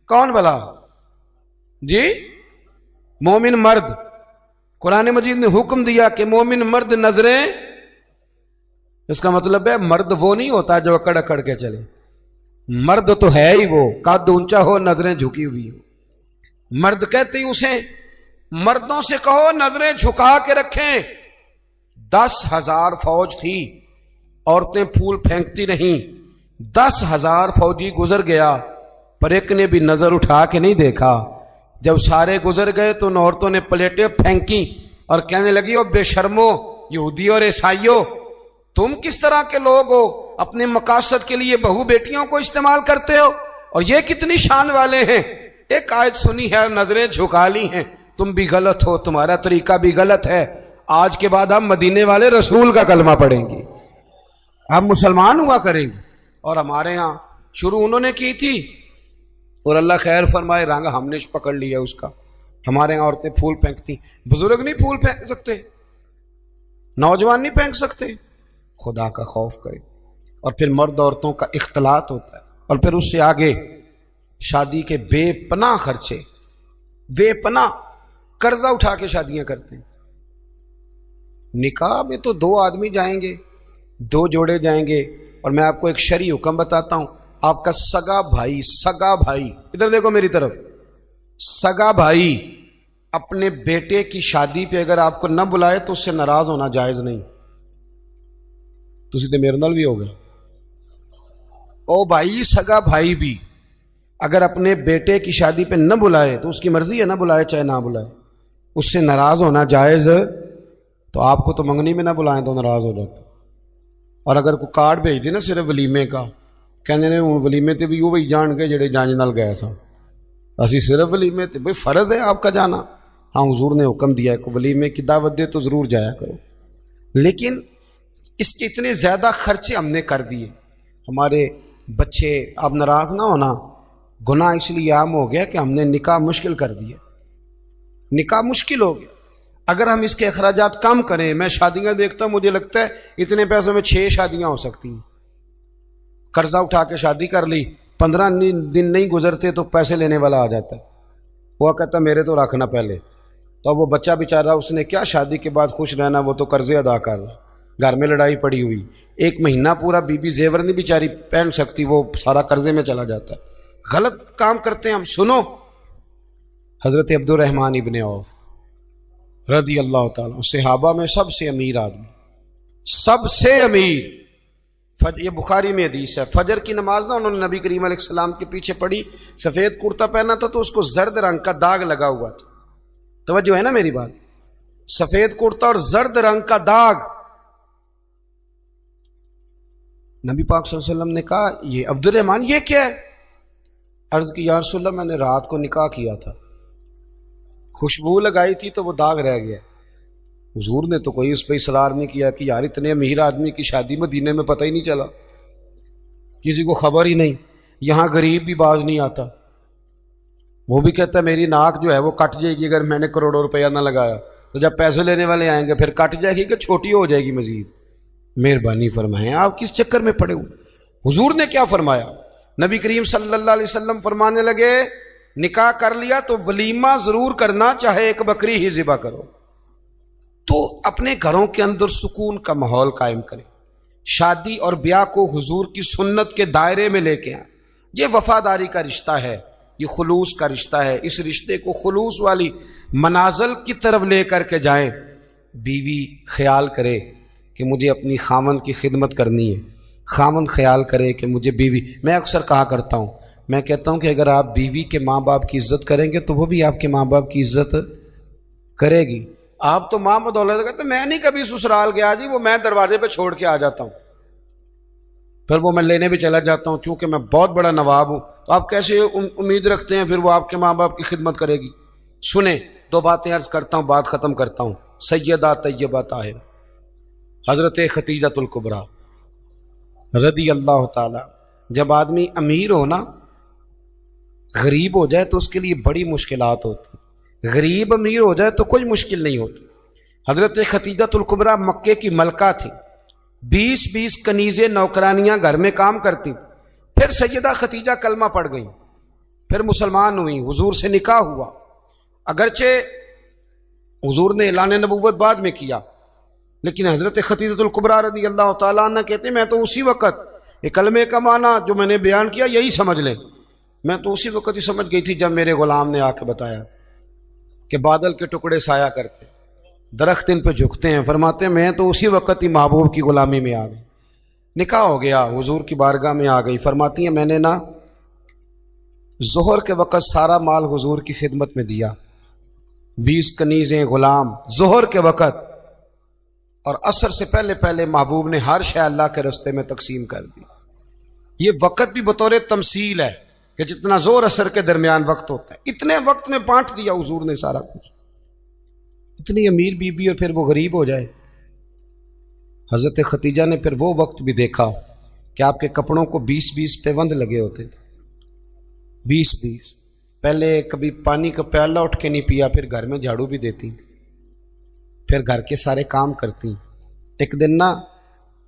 کون بلا؟ جی مومن مرد۔ قرآن مجید نے حکم دیا کہ مومن مرد نظریں، اس کا مطلب ہے مرد وہ نہیں ہوتا جو اکڑ اکڑ کے چلے، مرد تو ہے ہی وہ قد اونچا ہو نظریں جھکی ہوئی ہو۔ مرد کہتے ہی اسے مردوں سے کہو نظریں جھکا کے رکھیں. 10,000 فوج تھی، عورتیں پھول پھینکتی نہیں. 10,000 فوجی گزر گیا پر ایک نے بھی نظر اٹھا کے نہیں دیکھا. جب سارے گزر گئے تو ان عورتوں نے پلیٹیں پھینکی اور کہنے لگی او بے شرمو یہودی اور عیسائیوں، تم کس طرح کے لوگ ہو، اپنے مقاصد کے لیے بہو بیٹیوں کو استعمال کرتے ہو، اور یہ کتنی شان والے ہیں. ایک آیت سنی ہے، نظریں جھکا لی ہیں. تم بھی غلط ہو، تمہارا طریقہ بھی غلط ہے. آج کے بعد ہم مدینے والے رسول کا کلمہ پڑھیں گے، ہم مسلمان ہوا کریں گے. اور ہمارے ہاں شروع انہوں نے کی تھی، اور اللہ خیر فرمائے رنگ ہم نے پکڑ لیا اس کا. ہمارے یہاں عورتیں پھول پھینکتی، بزرگ نہیں پھول پھینک سکتے، نوجوان نہیں پھینک سکتے. خدا کا خوف کرے. اور پھر مرد عورتوں کا اختلاط ہوتا ہے، اور پھر اس سے آگے شادی کے بے پناہ خرچے، بے پناہ قرضہ اٹھا کے شادیاں کرتے ہیں. نکاح میں تو 2 آدمی جائیں گے، 2 جوڑے جائیں گے. اور میں آپ کو ایک شرعی حکم بتاتا ہوں، آپ کا سگا بھائی ادھر دیکھو میری طرف، سگا بھائی اپنے بیٹے کی شادی پہ اگر آپ کو نہ بلائے تو اس سے ناراض ہونا جائز نہیں. تسی تے میرے نال بھی ہو گئے. او بھائی سگا بھائی بھی اگر اپنے بیٹے کی شادی پہ نہ بلائے تو اس کی مرضی ہے، نہ بلائے چاہے نہ بلائے، اس سے ناراض ہونا جائز. تو آپ کو تو منگنی میں نہ بلائیں تو ناراض ہو جاتا. اور اگر کوئی کارڈ بھیج دے نا صرف ولیمے کا، کہنے نے ولیمے تے بھی وہی جان کے جڑے جانج نال گئے سا، اسی صرف ولیمے تے، بھئی فرض ہے آپ کا جانا. ہاں حضور نے حکم دیا ہے کہ ولیمے کی دعوت دے تو ضرور جایا کرو. لیکن اس کے اتنے زیادہ خرچے ہم نے کر دیے. ہمارے بچے، آپ ناراض نہ ہونا، گناہ اس لیے عام ہو گیا کہ ہم نے نکاح مشکل کر دیا. نکاح مشکل ہو گیا. اگر ہم اس کے اخراجات کم کریں، میں شادیاں دیکھتا ہوں، مجھے لگتا ہے اتنے پیسوں میں 6 شادیاں ہو سکتی ہیں. قرضہ اٹھا کے شادی کر لی، 15 دن نہیں گزرتے تو پیسے لینے والا آ جاتا ہے. وہ کہتا ہے میرے تو رکھنا پہلے. تو وہ بچہ بیچارہ، اس نے کیا شادی کے بعد خوش رہنا، وہ تو قرضے ادا کر رہا، گھر میں لڑائی پڑی ہوئی، 1 مہینہ پورا بی زیور نہیں بیچاری پہن سکتی، وہ سارا قرضے میں چلا جاتا ہے. غلط کام کرتے ہیں ہم. سنو، حضرت عبد الرحمن ابن عوف رضی اللہ تعالیٰ، صحابہ میں سب سے امیر آدمی، سب سے امیر. یہ بخاری میں حدیث ہے، فجر کی نماز نہ انہوں نے نبی کریم علیہ السلام کے پیچھے پڑھی. سفید کرتا پہنا تھا تو اس کو زرد رنگ کا داغ لگا ہوا تھا. توجہ ہے نا میری بات؟ سفید کرتا اور زرد رنگ کا داغ. نبی پاک صلی اللہ علیہ وسلم نے کہا یہ عبد الرحمن یہ کیا ہے؟ عرض کی یا رسول اللہ میں نے رات کو نکاح کیا تھا، خوشبو لگائی تھی تو وہ داغ رہ گیا. حضور نے تو کوئی اس پہ اصرار نہیں کیا کہ یار اتنے امیر آدمی کی شادی مدینے میں پتہ ہی نہیں چلا، کسی کو خبر ہی نہیں. یہاں غریب بھی باز نہیں آتا، وہ بھی کہتا ہے میری ناک جو ہے وہ کٹ جائے گی اگر میں نے کروڑوں روپیہ نہ لگایا. تو جب پیسے لینے والے آئیں گے پھر کٹ جائے گی کہ چھوٹی ہو جائے گی مزید. مہربانی فرمائیں، آپ کس چکر میں پڑے ہوئے؟ حضور نے کیا فرمایا؟ نبی کریم صلی اللہ علیہ وسلم فرمانے لگے نکاح کر لیا تو ولیمہ ضرور کرنا، چاہے 1 بکری ہی ذبح کرو. تو اپنے گھروں کے اندر سکون کا ماحول قائم کریں. شادی اور بیاہ کو حضور کی سنت کے دائرے میں لے کے آئیں. یہ وفاداری کا رشتہ ہے، یہ خلوص کا رشتہ ہے. اس رشتے کو خلوص والی منازل کی طرف لے کر کے جائیں. بیوی خیال کرے کہ مجھے اپنی خاوند کی خدمت کرنی ہے، خاوند خیال کرے کہ مجھے بیوی. میں اکثر کہا کرتا ہوں، میں کہتا ہوں کہ اگر آپ بیوی کے ماں باپ کی عزت کریں گے تو وہ بھی آپ کے ماں باپ کی عزت کرے گی. آپ تو ماں بدولت کہتے میں نہیں کبھی سسرال گیا جی، وہ میں دروازے پہ چھوڑ کے آ جاتا ہوں، پھر وہ میں لینے بھی چلا جاتا ہوں چونکہ میں بہت بڑا نواب ہوں. تو آپ کیسے امید رکھتے ہیں پھر وہ آپ کے ماں باپ کی خدمت کرے گی؟ سنیں، 2 باتیں عرض کرتا ہوں، بات ختم کرتا ہوں. سیدہ طیبہ طاہرہ حضرت ختیجۃ الکبریٰ رضی اللہ تعالی. جب آدمی امیر ہو نا، غریب ہو جائے تو اس کے لیے بڑی مشکلات ہوتی. غریب امیر ہو جائے تو کوئی مشکل نہیں ہوتی. حضرت ختیجۃ الکبریٰ مکے کی ملکہ تھی، 20 کنیزیں نوکرانیاں گھر میں کام کرتی. پھر سیدہ ختیجہ کلمہ پڑھ گئیں، پھر مسلمان ہوئی، حضور سے نکاح ہوا. اگرچہ حضور نے اعلان نبوت بعد میں کیا، لیکن حضرت ختیجۃ الکبریٰ رضی اللہ تعالیٰ عنہ کہتے ہیں میں تو اسی وقت یہ کلمے کا معنی جو میں نے بیان کیا یہی سمجھ لیں، میں تو اسی وقت ہی سمجھ گئی تھی جب میرے غلام نے آ کے بتایا کہ بادل کے ٹکڑے سایہ کرتے، درخت ان پہ جھکتے ہیں. فرماتے ہیں میں تو اسی وقت ہی محبوب کی غلامی میں آ گئی. نکاح ہو گیا، حضور کی بارگاہ میں آ گئی. فرماتی ہیں میں نے نا ظہر کے وقت سارا مال حضور کی خدمت میں دیا، 20 کنیزیں، غلام، ظہر کے وقت. اور عصر سے پہلے پہلے محبوب نے ہر شے اللہ کے رستے میں تقسیم کر دی. یہ وقت بھی بطور تمثیل ہے کہ جتنا زور عصر کے درمیان وقت ہوتا ہے اتنے وقت میں بانٹ دیا حضور نے سارا کچھ. اتنی امیر بی بی اور پھر وہ غریب ہو جائے. حضرت ختیجہ نے پھر وہ وقت بھی دیکھا کہ آپ کے کپڑوں کو 20 پیوند لگے ہوتے تھے. 20 پہلے کبھی پانی کا پیالہ اٹھ کے نہیں پیا، پھر گھر میں جھاڑو بھی دیتی، پھر گھر کے سارے کام کرتی. ایک دن نا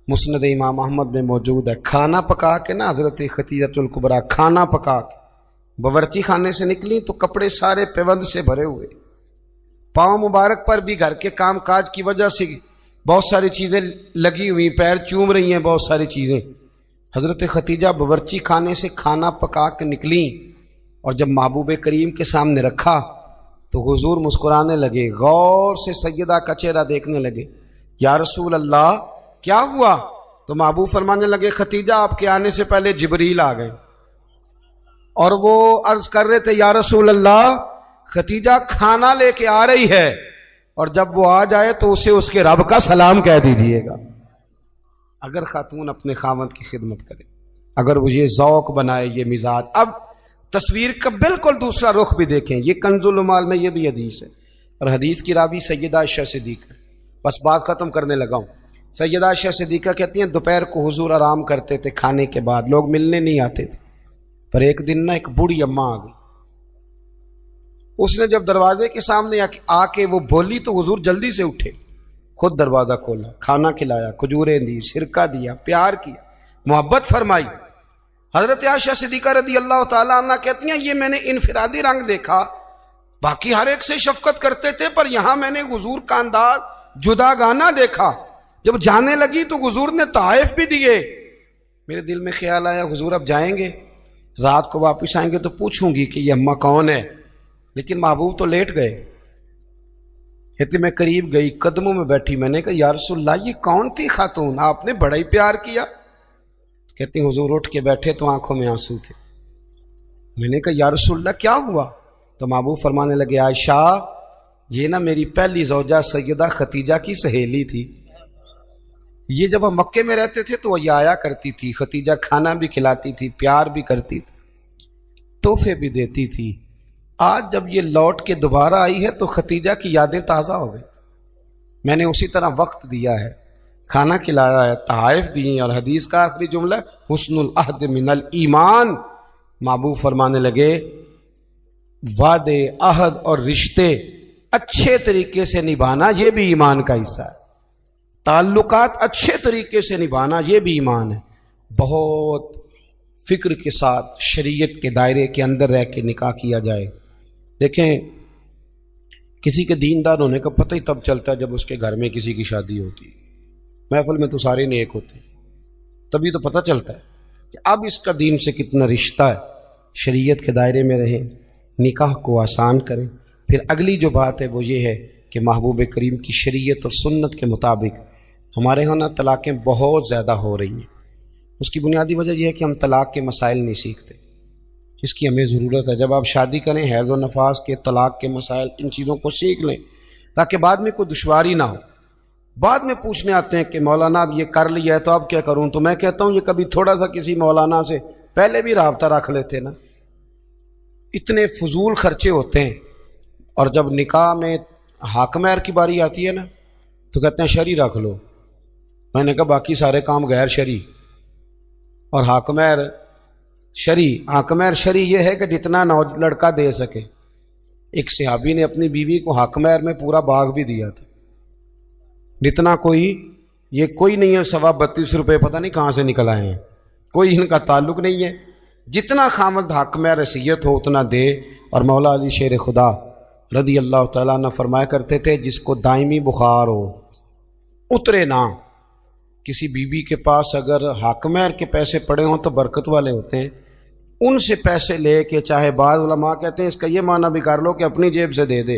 مسند امام احمد میں موجود ہے، کھانا پکا کے نا حضرت ختیجہ الکبریٰ کھانا پکا کے باورچی خانے سے نکلی تو کپڑے سارے پیوند سے بھرے ہوئے. پاؤں مبارک پر بھی گھر کے کام کاج کی وجہ سے بہت ساری چیزیں لگی ہوئی، پیر چوم رہی ہیں بہت ساری چیزیں. حضرت ختیجہ باورچی خانے سے کھانا پکا کے نکلیں اور جب محبوب کریم کے سامنے رکھا تو حضور مسکرانے لگے، غور سے سیدہ کا چہرہ دیکھنے لگے. یا رسول اللہ کیا ہوا؟ تو محبوب فرمانے لگے ختیجہ آپ کے آنے سے پہلے جبریل آ گئے اور وہ عرض کر رہے تھے یا رسول اللہ ختیجہ کھانا لے کے آ رہی ہے اور جب وہ آ جائے تو اسے اس کے رب کا سلام کہہ دیجئے گا. اگر خاتون اپنے خاوند کی خدمت کرے، اگر وہ یہ ذوق بنائے، یہ مزاج. اب تصویر کا بالکل دوسرا رخ بھی دیکھیں، یہ کنز المال میں یہ بھی حدیث ہے اور حدیث کی راوی سیدہ عائشہ صدیقہ. بس بات ختم کرنے لگا ہوں. سیدہ عائشہ صدیقہ کہتی ہیں دوپہر کو حضور آرام کرتے تھے کھانے کے بعد، لوگ ملنے نہیں آتے تھے. پر ایک دن نا ایک بوڑھی اماں آ گئی. اس نے جب دروازے کے سامنے آ کے وہ بولی تو حضور جلدی سے اٹھے، خود دروازہ کھولا، کھانا کھلایا، کھجوریں دی، سرکہ دیا، پیار کیا، محبت فرمائی. حضرت عائشہ صدیقہ رضی اللہ تعالیٰ عنہ کہتی ہیں یہ میں نے انفرادی رنگ دیکھا، باقی ہر ایک سے شفقت کرتے تھے پر یہاں میں نے حضور کا انداز جدا گانا دیکھا. جب جانے لگی تو حضور نے تحائف بھی دیے. میرے دل میں خیال آیا حضور اب جائیں گے، رات کو واپس آئیں گے تو پوچھوں گی کہ یہ اماں کون ہے، لیکن محبوب تو لیٹ گئے. کہتی میں قریب گئی، قدموں میں بیٹھی، میں نے کہا یا رسول اللہ یہ کون تھی خاتون، آپ نے بڑا ہی پیار کیا. کہتی حضور اٹھ کے بیٹھے تو آنکھوں میں آنسو تھے. میں نے کہا یا رسول اللہ کیا ہوا؟ تو محبوب فرمانے لگے عائشہ یہ نا میری پہلی زوجہ سیدہ ختیجہ کی سہیلی تھی. یہ جب ہم مکے میں رہتے تھے تو یہ آیا کرتی تھی، ختیجہ کھانا بھی کھلاتی تھی، پیار بھی کرتی تھی، تحفے بھی دیتی تھی. آج جب یہ لوٹ کے دوبارہ آئی ہے تو ختیجہ کی یادیں تازہ ہو گئی. میں نے اسی طرح وقت دیا ہے، کھانا کھلایا ہے، تحائف دیے. اور حدیث کا آخری جملہ حسن العہد من الایمان. محبوب فرمانے لگے وعدے، عہد اور رشتے اچھے طریقے سے نبھانا یہ بھی ایمان کا حصہ ہے. تعلقات اچھے طریقے سے نبھانا یہ بھی ایمان ہے. بہت فکر کے ساتھ شریعت کے دائرے کے اندر رہ کے نکاح کیا جائے. دیکھیں کسی کے دیندار ہونے کا پتہ ہی تب چلتا ہے جب اس کے گھر میں کسی کی شادی ہوتی ہے. محفل میں تو سارے نیک ہوتے ہیں، تبھی تو پتہ چلتا ہے کہ اب اس کا دین سے کتنا رشتہ ہے. شریعت کے دائرے میں رہیں، نکاح کو آسان کریں. پھر اگلی جو بات ہے وہ یہ ہے کہ محبوب کریم کی شریعت اور سنت کے مطابق ہمارے ہاں نا طلاقیں بہت زیادہ ہو رہی ہیں. اس کی بنیادی وجہ یہ ہے کہ ہم طلاق کے مسائل نہیں سیکھتے، اس کی ہمیں ضرورت ہے. جب آپ شادی کریں حیض و نفاس کے، طلاق کے مسائل، ان چیزوں کو سیکھ لیں تاکہ بعد میں کوئی دشواری نہ ہو. بعد میں پوچھنے آتے ہیں کہ مولانا اب یہ کر لیا ہے تو اب کیا کروں؟ تو میں کہتا ہوں یہ کبھی تھوڑا سا کسی مولانا سے پہلے بھی رابطہ رکھ لیتے نا. اتنے فضول خرچے ہوتے ہیں. اور جب نکاح میں حاکمیر کی باری آتی ہے نا تو کہتے ہیں شرعی رکھ لو. میں نے کہا باقی سارے کام غیر شرعی اور حاکمیر شرعی. حاکمیر شرعی یہ ہے کہ جتنا لڑکا دے سکے. ایک صحابی نے اپنی بیوی کو حاکمیر میں پورا باغ بھی دیا تھا، جتنا یہ کوئی نہیں ہے. 32.5 روپے پتہ نہیں کہاں سے نکل آئے ہیں، کوئی ان کا تعلق نہیں ہے. جتنا خامد حاکمیر حیثیت ہو اتنا دے. اور مولا علی شیر خدا رضی اللہ تعالیٰ عنہ فرمایا کرتے تھے جس کو دائمی بخار ہو اترے نہ. کسی بیوی کے پاس اگر حاکمیر کے پیسے پڑے ہوں تو برکت والے ہوتے ہیں، ان سے پیسے لے کے، چاہے بعض علماء کہتے ہیں اس کا یہ معنی بھی کر لو کہ اپنی جیب سے دے دے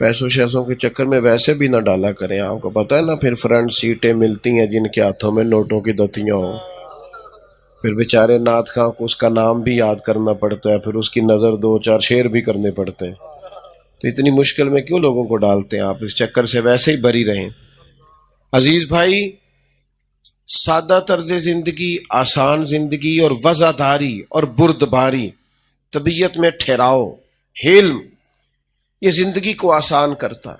پیسوں شیسوں کے چکر میں ویسے بھی نہ ڈالا کریں. آپ کو پتہ ہے نا پھر فرنٹ سیٹیں ملتی ہیں جن کے ہاتھوں میں نوٹوں کی دتیاں ہوں. پھر بیچارے نعت خواں کو اس کا نام بھی یاد کرنا پڑتا ہے, پھر اس کی نظر 2-4 شعر بھی کرنے پڑتے ہیں. تو اتنی مشکل میں کیوں لوگوں کو ڈالتے ہیں؟ آپ اس چکر سے ویسے ہی بری رہیں. عزیز بھائی, سادہ طرز زندگی, آسان زندگی اور وزاداری اور بردباری, طبیعت میں ٹھہراؤ, حلم, یہ زندگی کو آسان کرتا ہے.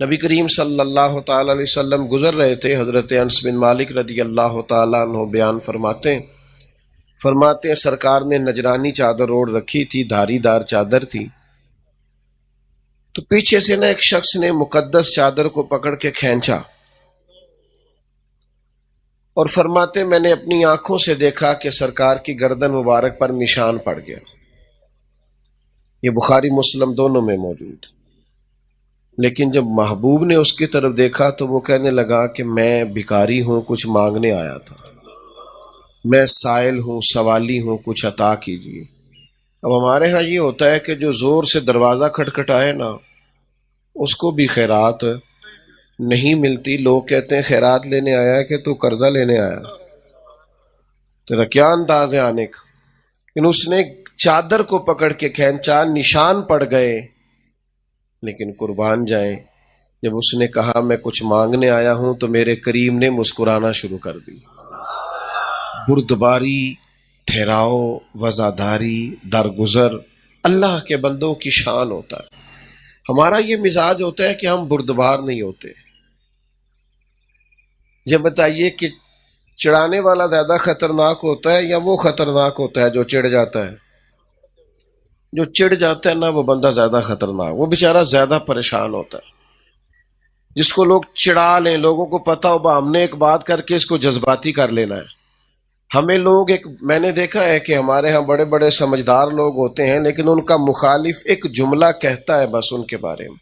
نبی کریم صلی اللہ تعالی علیہ وسلم گزر رہے تھے, حضرت انس بن مالک رضی اللہ تعالیٰ عنہ بیان فرماتے ہیں سرکار نے نجرانی چادر اوڑھ رکھی تھی, دھاری دار چادر تھی. تو پیچھے سے نا ایک شخص نے مقدس چادر کو پکڑ کے کھینچا اور فرماتے میں نے اپنی آنکھوں سے دیکھا کہ سرکار کی گردن مبارک پر نشان پڑ گیا. یہ بخاری مسلم دونوں میں موجود. لیکن جب محبوب نے اس کی طرف دیکھا تو وہ کہنے لگا کہ میں بھکاری ہوں, کچھ مانگنے آیا تھا, میں سائل ہوں, سوالی ہوں, کچھ عطا کیجیے. اب ہمارے ہاں یہ ہوتا ہے کہ جو زور سے دروازہ کھٹکھٹائے نا اس کو بھی خیرات نہیں ملتی. لوگ کہتے ہیں خیرات لینے آیا ہے کہ تو قرضہ لینے آیا, تیرا کیا انداز ہے آنے کا. لیکن اس نے چادر کو پکڑ کے کھینچا, نشان پڑ گئے. لیکن قربان جائیں, جب اس نے کہا میں کچھ مانگنے آیا ہوں تو میرے کریم نے مسکرانا شروع کر دی. بردباری, ٹھہراؤ, وزاداری, درگزر اللہ کے بندوں کی شان ہوتا ہے. ہمارا یہ مزاج ہوتا ہے کہ ہم بردبار نہیں ہوتے. یہ بتائیے کہ چڑھانے والا زیادہ خطرناک ہوتا ہے یا وہ خطرناک ہوتا ہے جو چڑھ جاتا ہے؟ جو چڑھ جاتا ہے نا وہ بندہ زیادہ خطرناک, وہ بیچارہ زیادہ پریشان ہوتا ہے. جس کو لوگ چڑھا لیں, لوگوں کو پتا ہو ہم نے ایک بات کر کے اس کو جذباتی کر لینا ہے. ہمیں لوگ میں نے دیکھا ہے کہ ہمارے ہاں بڑے بڑے سمجھدار لوگ ہوتے ہیں لیکن ان کا مخالف ایک جملہ کہتا ہے بس ان کے بارے میں,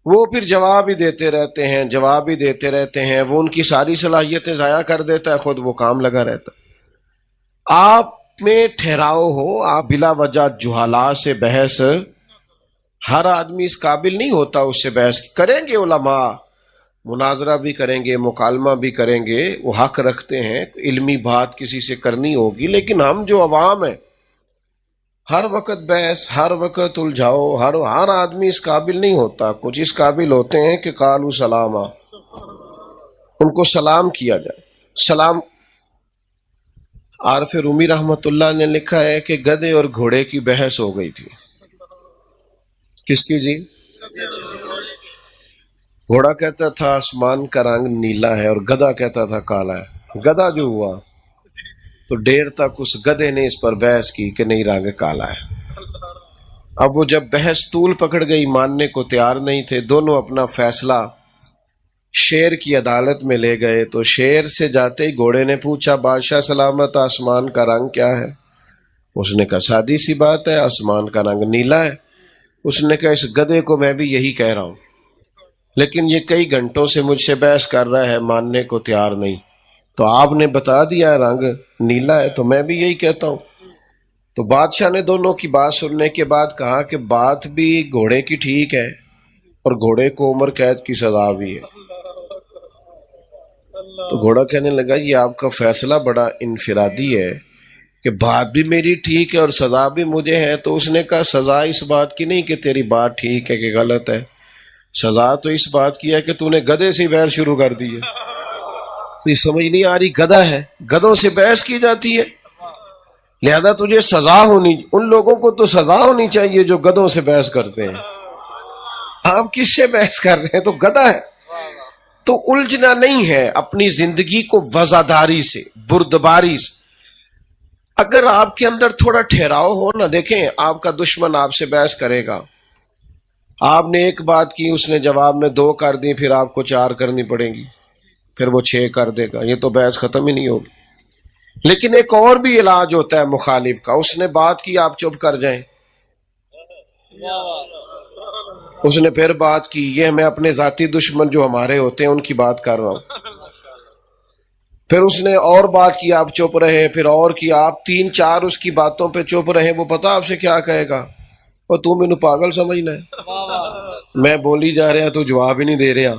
وہ پھر جواب ہی دیتے رہتے ہیں, وہ ان کی ساری صلاحیتیں ضائع کر دیتا ہے, خود وہ کام لگا رہتا. آپ میں ٹھہراؤ ہو, آپ بلا وجہ جہالا سے بحث, ہر آدمی اس قابل نہیں ہوتا اس سے بحث کریں گے. علماء مناظرہ بھی کریں گے, مکالمہ بھی کریں گے, وہ حق رکھتے ہیں, علمی بات کسی سے کرنی ہوگی. لیکن ہم جو عوام ہیں ہر وقت بحث, ہر وقت الجھاؤ, ہر آدمی اس قابل نہیں ہوتا. کچھ اس قابل ہوتے ہیں کہ قالوا سلاما, ان کو سلام کیا جائے. سلام. عارف رومی رحمت اللہ نے لکھا ہے کہ گدھے اور گھوڑے کی بحث ہو گئی تھی. کس کی جی؟ گھوڑا کہتا تھا آسمان کا رنگ نیلا ہے اور گدھا کہتا تھا کالا ہے. گدھا جو ہوا تو دیر تک اس گدھے نے اس پر بحث کی کہ نہیں رنگ کالا ہے. اب وہ جب بحث طول پکڑ گئی, ماننے کو تیار نہیں تھے, دونوں اپنا فیصلہ شیر کی عدالت میں لے گئے. تو شیر سے جاتے ہی گھوڑے نے پوچھا بادشاہ سلامت آسمان کا رنگ کیا ہے؟ اس نے کہا سادی سی بات ہے, آسمان کا رنگ نیلا ہے. اس نے کہا اس گدھے کو میں بھی یہی کہہ رہا ہوں, لیکن یہ کئی گھنٹوں سے مجھ سے بحث کر رہا ہے, ماننے کو تیار نہیں. تو آپ نے بتا دیا رنگ نیلا ہے تو میں بھی یہی کہتا ہوں. تو بادشاہ نے دونوں کی بات سننے کے بعد کہا کہ بات بھی گھوڑے کی ٹھیک ہے اور گھوڑے کو عمر قید کی سزا بھی ہے. تو گھوڑا کہنے لگا یہ آپ کا فیصلہ بڑا انفرادی ہے کہ بات بھی میری ٹھیک ہے اور سزا بھی مجھے ہے. تو اس نے کہا سزا اس بات کی نہیں کہ تیری بات ٹھیک ہے کہ غلط ہے, سزا تو اس بات کی ہے کہ تو نے گدھے سے بحث شروع کر دی ہے. تو یہ سمجھ نہیں آ رہی, گدھا ہے, گدھوں سے بحث کی جاتی ہے, لہذا تجھے سزا ہونی, ان لوگوں کو تو سزا ہونی چاہیے جو گدھوں سے بحث کرتے ہیں. آپ کس سے بحث کر رہے ہیں؟ تو گدھا ہے. تو الجھنا نہیں ہے اپنی زندگی کو وزاداری سے, بردباری سے. اگر آپ کے اندر تھوڑا ٹھہراؤ ہو نا, دیکھیں آپ کا دشمن آپ سے بحث کرے گا, آپ نے ایک بات کی, اس نے جواب میں 2 کر دی, پھر آپ کو 4 کرنی پڑیں گی, پھر وہ 6 کر دے گا, یہ تو بحث ختم ہی نہیں ہوگی. لیکن ایک اور بھی علاج ہوتا ہے مخالف کا, اس نے بات کی آپ چپ کر جائیں, اس نے پھر بات کی, یہ میں اپنے ذاتی دشمن جو ہمارے ہوتے ہیں ان کی بات کر رہا ہوں, پھر اس نے اور بات کی آپ چپ رہے, پھر اور کی, آپ 3-4 اس کی باتوں پہ چپ رہے. وہ پتا آپ سے کیا کہے گا, اور تو مینوں پاگل سمجھنا ہے, میں بولی جا رہا تو جواب ہی نہیں دے رہا،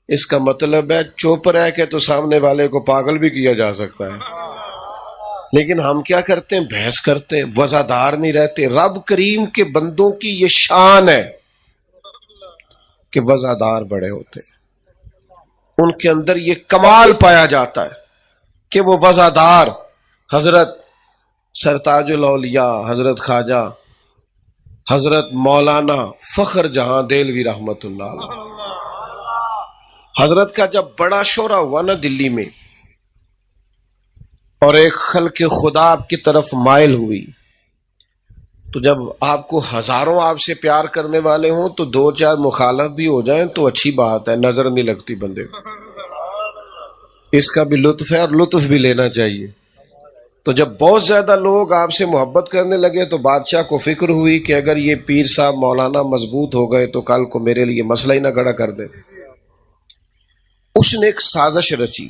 اس کا مطلب ہے چپ رہ کے تو سامنے والے کو پاگل بھی کیا جا سکتا ہے۔ لیکن ہم کیا کرتے ہیں؟ بحث کرتے ہیں، وزادار نہیں رہتے۔ رب کریم کے بندوں کی یہ شان ہے کہ وزادار بڑے ہوتے ہیں، ان کے اندر یہ کمال پایا جاتا ہے کہ وہ وزادار۔ حضرت سرتاج الاولیاء حضرت خواجہ حضرت مولانا فخر جہاں دہلوی رحمت اللہ علیہ، حضرت کا جب بڑا شورا ہوا نا دلی میں، اور ایک خلق خدا آپ کی طرف مائل ہوئی، تو جب آپ کو ہزاروں آپ سے پیار کرنے والے ہوں تو دو چار مخالف بھی ہو جائیں تو اچھی بات ہے، نظر نہیں لگتی بندے کو، اس کا بھی لطف ہے اور لطف بھی لینا چاہیے۔ تو جب بہت زیادہ لوگ آپ سے محبت کرنے لگے تو بادشاہ کو فکر ہوئی کہ اگر یہ پیر صاحب مولانا مضبوط ہو گئے تو کل کو میرے لیے مسئلہ ہی نہ کھڑا کر دے۔ اس نے ایک سازش رچی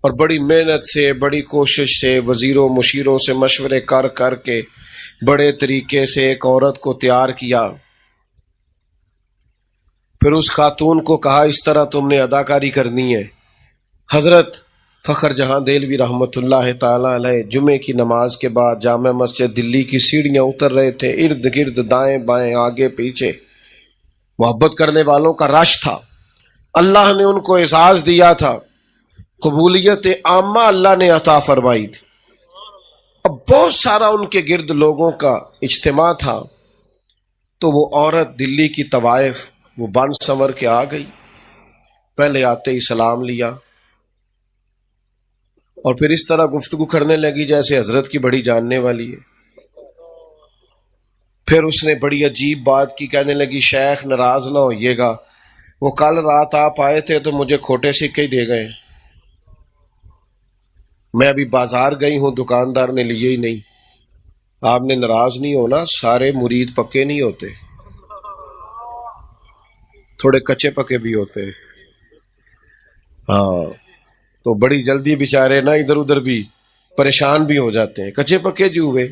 اور بڑی محنت سے، بڑی کوشش سے، وزیروں مشیروں سے مشورے کر کر کے بڑے طریقے سے ایک عورت کو تیار کیا۔ پھر اس خاتون کو کہا اس طرح تم نے اداکاری کرنی ہے۔ حضرت فخر جہاں دہلوی رحمت اللہ تعالی علیہ جمعے کی نماز کے بعد جامع مسجد دلی کی سیڑھیاں اتر رہے تھے، ارد گرد دائیں بائیں آگے پیچھے محبت کرنے والوں کا رش تھا۔ اللہ نے ان کو اعزاز دیا تھا، قبولیت عامہ اللہ نے عطا فرمائی تھی۔ اب بہت سارا ان کے گرد لوگوں کا اجتماع تھا، تو وہ عورت دلی کی طوائف وہ بن سنور کے آ گئی۔ پہلے آتے ہی سلام لیا اور پھر اس طرح گفتگو کرنے لگی جیسے حضرت کی بڑی جاننے والی ہے۔ پھر اس نے بڑی عجیب بات کی، کہنے لگی شیخ ناراض نہ ہوئیے گا، وہ کل رات آپ آئے تھے تو مجھے کھوٹے سکے ہی دے گئے، میں ابھی بازار گئی ہوں دکاندار نے لیے ہی نہیں۔ آپ نے ناراض نہیں ہونا، سارے مرید پکے نہیں ہوتے، تھوڑے کچے پکے بھی ہوتے ہیں۔ ہاں تو بڑی جلدی بیچارے نا ادھر ادھر بھی پریشان بھی ہو جاتے ہیں، کچے پکے جو ہوئے۔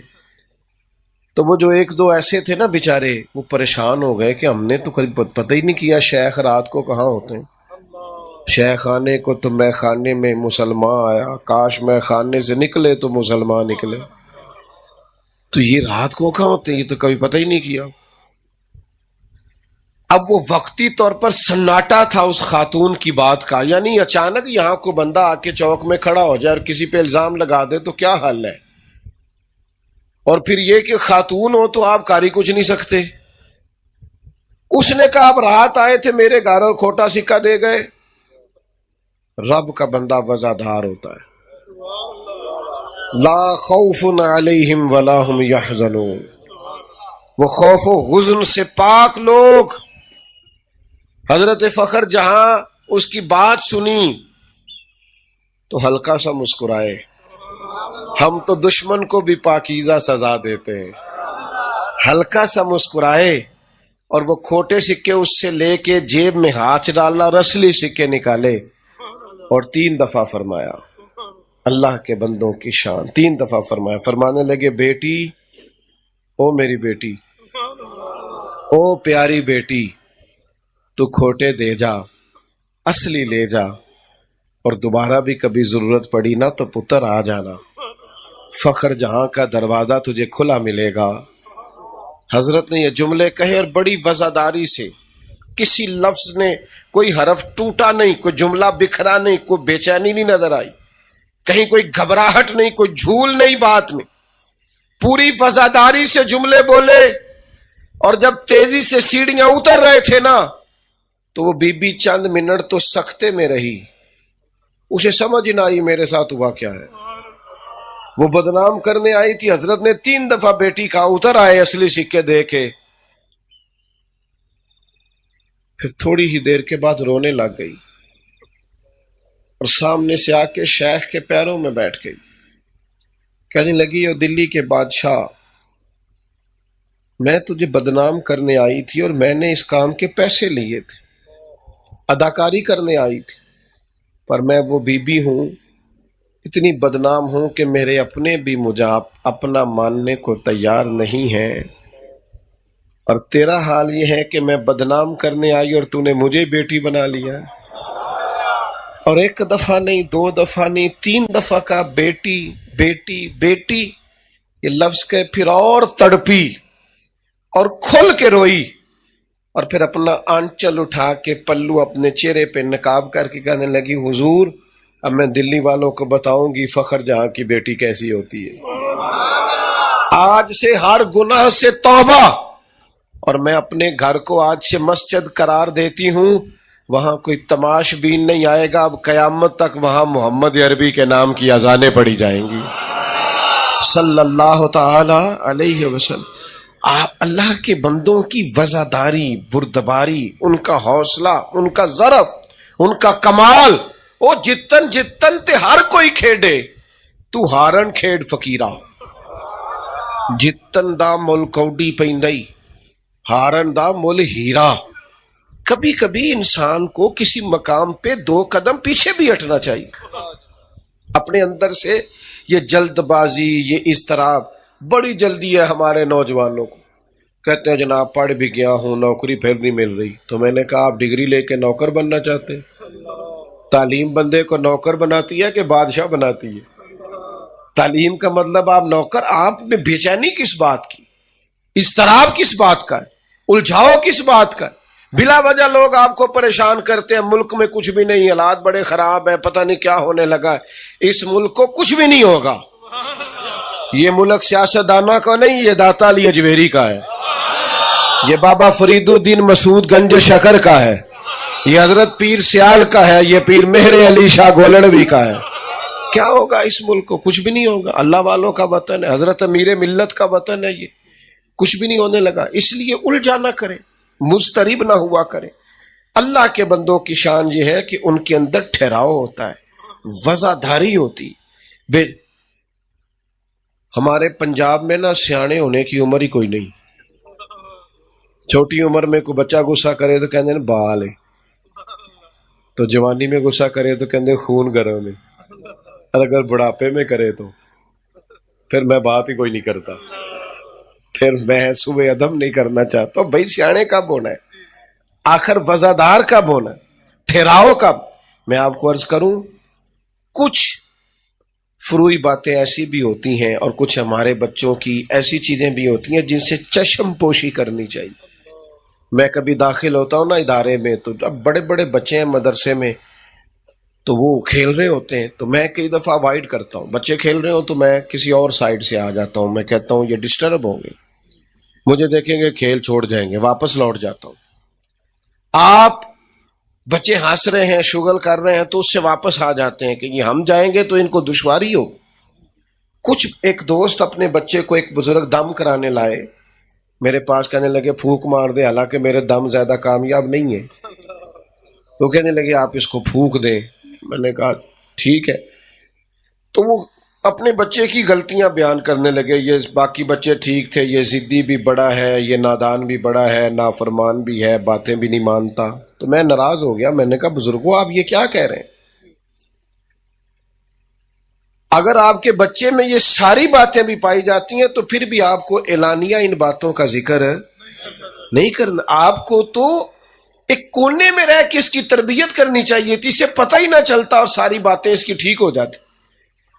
تو وہ جو ایک دو ایسے تھے نا بیچارے، وہ پریشان ہو گئے کہ ہم نے تو کبھی پتہ ہی نہیں کیا شیخ رات کو کہاں ہوتے ہیں۔ شیخ آنے کو تو میں خانے میں مسلمان آیا، کاش میں خانے سے نکلے تو مسلمان نکلے، تو یہ رات کو کہاں ہوتے ہیں، یہ تو کبھی پتہ ہی نہیں کیا۔ اب وہ وقتی طور پر سناٹا تھا اس خاتون کی بات کا، یعنی اچانک یہاں کو بندہ آ کے چوک میں کھڑا ہو جائے اور کسی پہ الزام لگا دے تو کیا حل ہے، اور پھر یہ کہ خاتون ہو تو آپ کاری کچھ نہیں سکتے۔ اس نے کہا آپ رات آئے تھے میرے گھر اور کھوٹا سکہ دے گئے۔ رب کا بندہ وزادار ہوتا ہے، لا خوف علیہم ولا هم یحزنون، وہ خوف و حزن سے پاک لوگ۔ حضرت فخر جہاں اس کی بات سنی تو ہلکا سا مسکرائے۔ ہم تو دشمن کو بھی پاکیزہ سزا دیتے ہیں۔ ہلکا سا مسکرائے اور وہ کھوٹے سکے اس سے لے کے جیب میں ہاتھ ڈالا اور اصلی سکے نکالے اور 3 دفعہ فرمایا، اللہ کے بندوں کی شان، 3 دفعہ فرمایا۔ فرمانے لگے بیٹی، او میری بیٹی، او پیاری بیٹی، تو کھوٹے دے جا، اصلی لے جا، اور دوبارہ بھی کبھی ضرورت پڑی نا تو پتر آ جانا، فخر جہاں کا دروازہ تجھے کھلا ملے گا۔ حضرت نے یہ جملے کہے اور بڑی وزاداری سے، کسی لفظ نے کوئی حرف ٹوٹا نہیں، کوئی جملہ بکھرا نہیں، کوئی بے چینی نہیں نظر آئی، کہیں کوئی گھبراہٹ نہیں، کوئی جھول نہیں بات میں، پوری وزاداری سے جملے بولے۔ اور جب تیزی سے سیڑھیاں اتر رہے تھے نا تو وہ بی بی چند منٹ تو سکتے میں رہی، اسے سمجھ نہ آئی میرے ساتھ ہوا کیا ہے۔ وہ بدنام کرنے آئی تھی، حضرت نے 3 دفعہ بیٹی کہا، اتر آئے اصلی سکے دے کے۔ پھر تھوڑی ہی دیر کے بعد رونے لگ گئی اور سامنے سے آ کے شیخ کے پیروں میں بیٹھ گئی، کہنے لگی، او دلی کے بادشاہ، میں تجھے بدنام کرنے آئی تھی اور میں نے اس کام کے پیسے لیے تھے، اداکاری کرنے آئی تھی، پر میں وہ بی بی ہوں، اتنی بدنام ہوں کہ میرے اپنے بھی مجھے اپنا ماننے کو تیار نہیں ہیں۔ اور تیرا حال یہ ہے کہ میں بدنام کرنے آئی اور تو نے مجھے بیٹی بنا لیا. اور ایک دفعہ نہیں، دو دفعہ نہیں، 3 دفعہ کا بیٹی بیٹی بیٹی یہ لفظ کے پھر اور تڑپی اور کھل کے روئی، اور پھر اپنا آنچل اٹھا کے پلو اپنے چہرے پہ نقاب کر کے کہنے لگی حضور اب میں دلی والوں کو بتاؤں گی فخر جہاں کی بیٹی کیسی ہوتی ہے. آج سے ہر گناہ سے توبہ، اور میں اپنے گھر کو آج سے مسجد قرار دیتی ہوں. وہاں کوئی تماش بین نہیں آئے گا، اب قیامت تک وہاں محمد عربی کے نام کی اذانیں پڑھی جائیں گی صلی اللہ تعالی علیہ وسلم. آپ اللہ کے بندوں کی وزاداری، بردباری، ان کا حوصلہ، ان کا ظرف، ان کا کمال. وہ جتن جتن تے ہر کوئی کھیڑے، تو ہارن کھیڑ فقیرہ. جتن دا مل کوڈی پیندئی، ہارن دا مل ہیرا. کبھی کبھی انسان کو کسی مقام پہ 2 قدم پیچھے بھی ہٹنا چاہیے. اپنے اندر سے یہ جلد بازی، یہ اضطراب، بڑی جلدی ہے ہمارے نوجوانوں کو. کہتے ہیں جناب پڑھ بھی گیا ہوں، نوکری پھر نہیں مل رہی. تو میں نے کہا آپ ڈگری لے کے نوکر بننا چاہتے ہیں؟ تعلیم بندے کو نوکر بناتی ہے کہ بادشاہ بناتی ہے؟ تعلیم کا مطلب آپ نوکر. آپ میں بے چینی کس بات کی، اضطراب کس بات کا ہے، الجھاؤ کس بات کا ہے؟ بلا وجہ لوگ آپ کو پریشان کرتے ہیں. ملک میں کچھ بھی نہیں، حالات بڑے خراب ہیں، پتہ نہیں کیا ہونے لگا ہے. اس ملک کو کچھ بھی نہیں ہوگا. یہ ملک سیاستدانوں کا نہیں، یہ داتا علی اجویری کا ہے، یہ بابا فرید الدین مسعود گنج شکر کا ہے، یہ حضرت پیر سیال کا ہے، یہ پیر مہر علی شاہ گولڑوی کا ہے. کیا ہوگا اس ملک کو؟ کچھ بھی نہیں ہوگا. اللہ والوں کا وطن ہے، حضرت امیر ملت کا وطن ہے. یہ کچھ بھی نہیں ہونے لگا. اس لیے الجھا نہ کریں، مضطرب نہ ہوا کریں. اللہ کے بندوں کی شان یہ ہے کہ ان کے اندر ٹھہراؤ ہوتا ہے، وزاداری ہوتی. ہمارے پنجاب میں نا سیانے ہونے کی عمر ہی کوئی نہیں. چھوٹی عمر میں کوئی بچہ غصہ کرے تو کہتے ہیں بال ہے، تو جوانی میں غصہ کرے تو کہتے ہیں خون گرم ہے، اور اگر بڑھاپے میں کرے تو پھر میں بات ہی کوئی نہیں کرتا، پھر میں صبح ادب نہیں کرنا چاہتا. بھائی سیانے کب ہونا ہے؟ آخر وزادار کب ہونا ہے؟ ٹھہراؤ کب؟ میں آپ کو عرض کروں، کچھ فروئی باتیں ایسی بھی ہوتی ہیں اور کچھ ہمارے بچوں کی ایسی چیزیں بھی ہوتی ہیں جن سے چشم پوشی کرنی چاہیے. میں کبھی داخل ہوتا ہوں نا ادارے میں، تو اب بڑے بڑے بچے ہیں مدرسے میں، تو وہ کھیل رہے ہوتے ہیں، تو میں کئی دفعہ اوائڈ کرتا ہوں. بچے کھیل رہے ہوں تو میں کسی اور سائڈ سے آ جاتا ہوں. میں کہتا ہوں یہ ڈسٹرب ہوں گے، مجھے دیکھیں گے کھیل چھوڑ جائیں گے، واپس لوٹ جاتا ہوں. آپ بچے ہنس رہے ہیں، شغل کر رہے ہیں، تو اس سے واپس آ جاتے ہیں کہ یہ ہم جائیں گے تو ان کو دشواری ہو. کچھ ایک دوست اپنے بچے کو ایک بزرگ دم کرانے لائے، میرے پاس کہنے لگے پھونک مار دے، حالانکہ میرے دم زیادہ کامیاب نہیں ہے. تو کہنے لگے آپ اس کو پھونک دیں. میں نے کہا ٹھیک ہے. تو وہ اپنے بچے کی غلطیاں بیان کرنے لگے، یہ باقی بچے ٹھیک تھے، یہ ضدی بھی بڑا ہے، یہ نادان بھی بڑا ہے، نافرمان بھی ہے، باتیں بھی نہیں مانتا. تو میں ناراض ہو گیا. میں نے کہا بزرگوں آپ یہ کیا کہہ رہے ہیں؟ اگر آپ کے بچے میں یہ ساری باتیں بھی پائی جاتی ہیں تو پھر بھی آپ کو اعلانیہ ان باتوں کا ذکر نہیں کرنا. آپ کو تو ایک کونے میں رہ کے اس کی تربیت کرنی چاہیے تھی، اسے پتہ ہی نہ چلتا اور ساری باتیں اس کی ٹھیک ہو جاتی.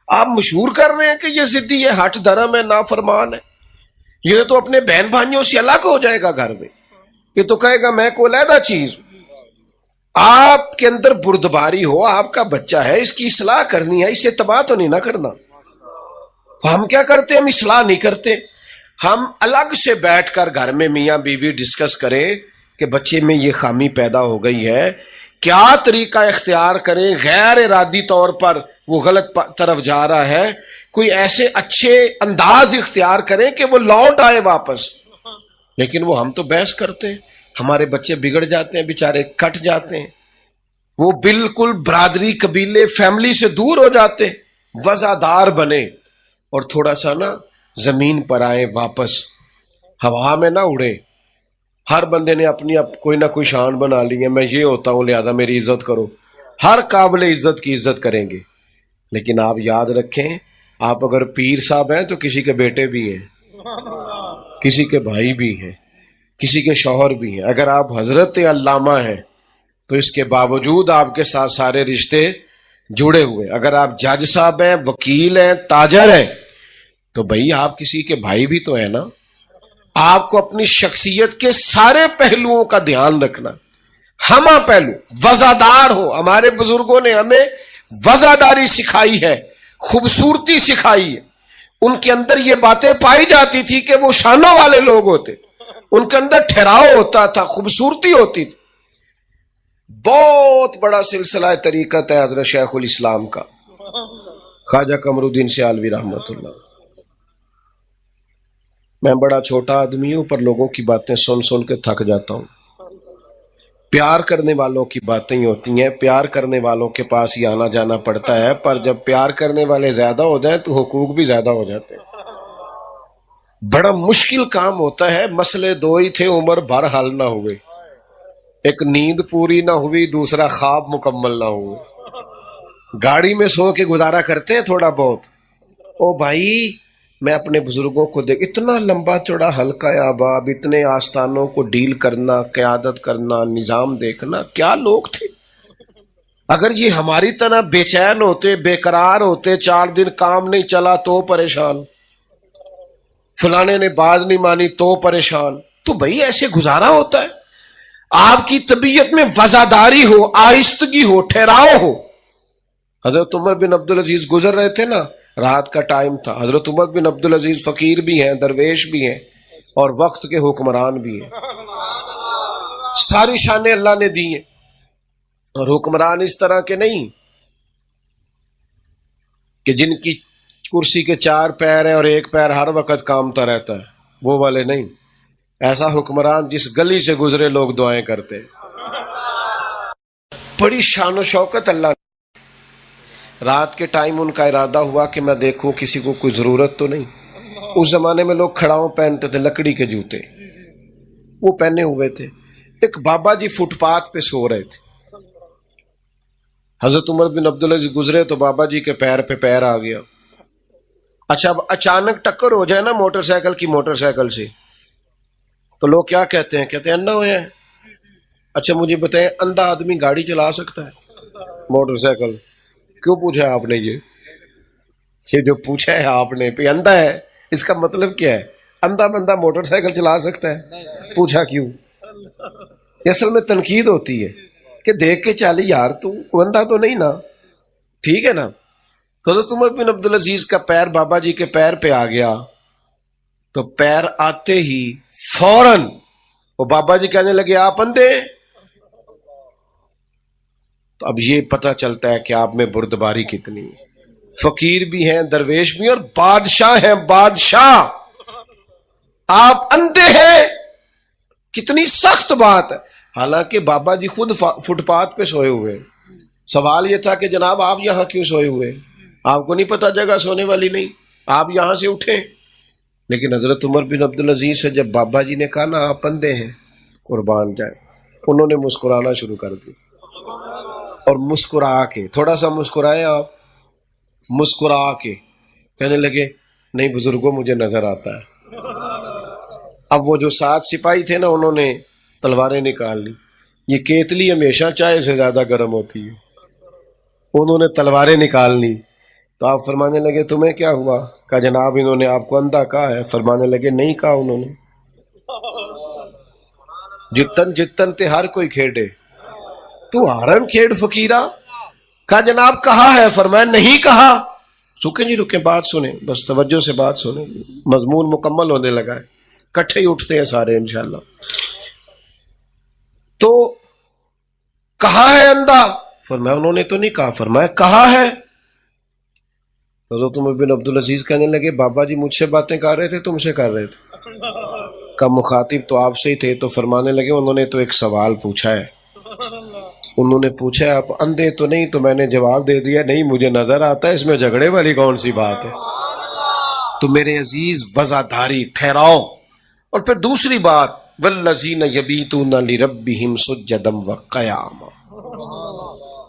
آپ مشہور کر رہے ہیں کہ یہ ضدی ہے، ہٹ دھرم ہے، نافرمان ہے. یہ تو اپنے بہن بھائیوں سے الگ ہو جائے گا گھر میں، یہ تو کہے گا میں کو علیحدہ چیز. آپ کے اندر بردباری ہو، آپ کا بچہ ہے، اس کی اصلاح کرنی ہے، اسے تباہ تو نہیں نہ کرنا. ہم کیا کرتے ہیں؟ ہم اصلاح نہیں کرتے. ہم الگ سے بیٹھ کر گھر میں میاں بیوی ڈسکس کریں کہ بچے میں یہ خامی پیدا ہو گئی ہے، کیا طریقہ اختیار کریں، غیر ارادی طور پر وہ غلط طرف جا رہا ہے، کوئی ایسے اچھے انداز اختیار کریں کہ وہ لوٹ آئے واپس. لیکن وہ ہم تو بحث کرتے ہیں، ہمارے بچے بگڑ جاتے ہیں، بیچارے کٹ جاتے ہیں، وہ بالکل برادری، قبیلے، فیملی سے دور ہو جاتے. وزادار بنے اور تھوڑا سا نا زمین پر آئے، واپس ہوا میں نہ اڑے. ہر بندے نے اپنی کوئی نہ کوئی شان بنا لی ہے، میں یہ ہوتا ہوں لہذا میری عزت کرو. ہر قابل عزت کی عزت کریں گے، لیکن آپ یاد رکھیں آپ اگر پیر صاحب ہیں تو کسی کے بیٹے بھی ہیں، کسی کے بھائی بھی ہیں. کسی کے شوہر بھی ہیں، اگر آپ حضرت علامہ ہیں تو اس کے باوجود آپ کے ساتھ سارے رشتے جڑے ہوئے. اگر آپ جج صاحب ہیں، وکیل ہیں، تاجر ہیں، تو بھائی آپ کسی کے بھائی بھی تو ہیں نا. آپ کو اپنی شخصیت کے سارے پہلوؤں کا دھیان رکھنا. ہمہ پہلو وزادار ہو. ہمارے بزرگوں نے ہمیں وزاداری سکھائی ہے، خوبصورتی سکھائی ہے. ان کے اندر یہ باتیں پائی جاتی تھی کہ وہ شانوں والے لوگ ہوتے، ان کے اندر ٹھہراؤ ہوتا تھا، خوبصورتی ہوتی تھی. بہت بڑا سلسلہ طریقت ہے حضرت شیخ الاسلام کا، خواجہ قمر الدین سیالوی رحمۃ اللہ. میں بڑا چھوٹا آدمی ہوں، پر لوگوں کی باتیں سن سن کے تھک جاتا ہوں. پیار کرنے والوں کی باتیں ہی ہوتی ہیں، پیار کرنے والوں کے پاس ہی آنا جانا پڑتا ہے. پر جب پیار کرنے والے زیادہ ہو جائیں تو حقوق بھی زیادہ ہو جاتے ہیں. بڑا مشکل کام ہوتا ہے. مسئلے دو ہی تھے، عمر بھر حل نہ ہوئے. ایک نیند پوری نہ ہوئی، دوسرا خواب مکمل نہ ہوئے. گاڑی میں سو کے گزارا کرتے ہیں تھوڑا بہت. او بھائی میں اپنے بزرگوں کو دیکھ، اتنا لمبا چوڑا حلقہ آباب، اتنے آستانوں کو ڈیل کرنا، قیادت کرنا، نظام دیکھنا، کیا لوگ تھے. اگر یہ ہماری طرح بے چین ہوتے، بے قرار ہوتے، 4 دن کام نہیں چلا تو پریشان، فلانے نے بات نہیں مانی تو پریشان، تو بھائی ایسے گزارا ہوتا ہے. آپ کی طبیعت میں وزاداری ہو، آہستگی ہو، ٹھہراؤ ہو. حضرت عمر بن عبدالعزیز گزر رہے تھے نا، رات کا ٹائم تھا. حضرت عمر بن عبدالعزیز فقیر بھی ہیں، درویش بھی ہیں، اور وقت کے حکمران بھی ہیں. ساری شانیں اللہ نے دی ہیں. اور حکمران اس طرح کے نہیں کہ جن کی کرسی کے 4 پیر ہیں اور 1 پیر ہر وقت کامتا رہتا ہے، وہ والے نہیں. ایسا حکمران جس گلی سے گزرے لوگ دعائیں کرتے. بڑی شان و شوکت اللہ. رات کے ٹائم ان کا ارادہ ہوا کہ میں دیکھوں کسی کو کوئی ضرورت تو نہیں. اس زمانے میں لوگ کھڑاؤں پہنتے تھے، لکڑی کے جوتے وہ پہنے ہوئے تھے. ایک بابا جی فٹ پاتھ پہ سو رہے تھے. حضرت عمر بن عبدالعزیز گزرے تو بابا جی کے پیر پہ پیر آ گیا. اچھا اب اچانک ٹکر ہو جائے نا موٹر سائیکل کی موٹر سائیکل سے، تو لوگ کیا کہتے ہیں؟ کہتے ہیں اندھا ہویا ہے. اچھا مجھے بتائیں، اندھا آدمی گاڑی چلا سکتا ہے؟ Motor cycle? کیوں پوچھا آپ نے؟ یہ جو پوچھا ہے آپ نے پہ اندھا ہے، اس کا مطلب کیا ہے؟ اندھا بندہ موٹر سائیکل چلا سکتا ہے؟ پوچھا کیوں؟ یہ اصل میں تنقید ہوتی ہے کہ دیکھ کے چالی یار تو اندھا تو نہیں نا، ٹھیک ہے نا. حضرت عمر بن عبدالعزیز کا پیر بابا جی کے پیر پہ آ گیا تو پیر آتے ہی فوراً وہ بابا جی کہنے لگے آپ اندھے. تو اب یہ پتہ چلتا ہے کہ آپ میں بردباری کتنی ہے. فقیر بھی ہیں، درویش بھی ہیں، اور بادشاہ ہیں. بادشاہ آپ اندھے ہیں، کتنی سخت بات ہے. حالانکہ بابا جی خود فٹ پاتھ پہ سوئے ہوئے. سوال یہ تھا کہ جناب آپ یہاں کیوں سوئے ہوئے؟ آپ کو نہیں پتا جگہ سونے والی نہیں، آپ یہاں سے اٹھیں. لیکن حضرت عمر بن عبدالعزیز سے جب بابا جی نے کہا نا آپ اندھے ہیں، قربان جائیں، انہوں نے مسکرانا شروع کر دی. اور مسکرا کے، تھوڑا سا مسکرائے آپ، مسکرا کے کہنے لگے نہیں بزرگوں مجھے نظر آتا ہے. اب وہ جو 7 سپاہی تھے نا، انہوں نے تلواریں نکال لی. یہ کیتلی ہمیشہ چائے سے زیادہ گرم ہوتی ہے. انہوں نے تلواریں نکال لی تو آپ فرمانے لگے تمہیں کیا ہوا؟ کہا جناب انہوں نے آپ کو اندھا کہا ہے. فرمانے لگے نہیں کہا انہوں نے، جتن جتن تے ہر کوئی کھیڑے تو ہارن کھیڑ فقیرہ. کہا جناب کہا ہے. فرمایا نہیں کہا. سکیں جی رکیں، بات سنیں، بس توجہ سے بات سنیں، مضمون مکمل ہونے لگا ہے، کٹھے ہی اٹھتے ہیں سارے انشاءاللہ. تو کہا ہے اندھا؟ فرمایا انہوں نے تو نہیں کہا. فرمایا کہا ہے. حضرت عمر بن عبدالعزیز کہنے لگے بابا جی مجھ سے باتیں کر رہے تھے تم سے کر رہے تھے؟ کا مخاطب تو آپ سے ہی تھے. تو فرمانے لگے انہوں نے تو ایک سوال پوچھا ہے، انہوں نے پوچھا آپ اندھے تو نہیں؟ تو میں نے جواب دے دیا نہیں مجھے نظر آتا ہے. اس میں جھگڑے والی کون سی بات ہے؟ تو میرے عزیز وزاداری، ٹھہراؤ. اور پھر دوسری بات والذین یبیتون لربہم سجدا وقیاما،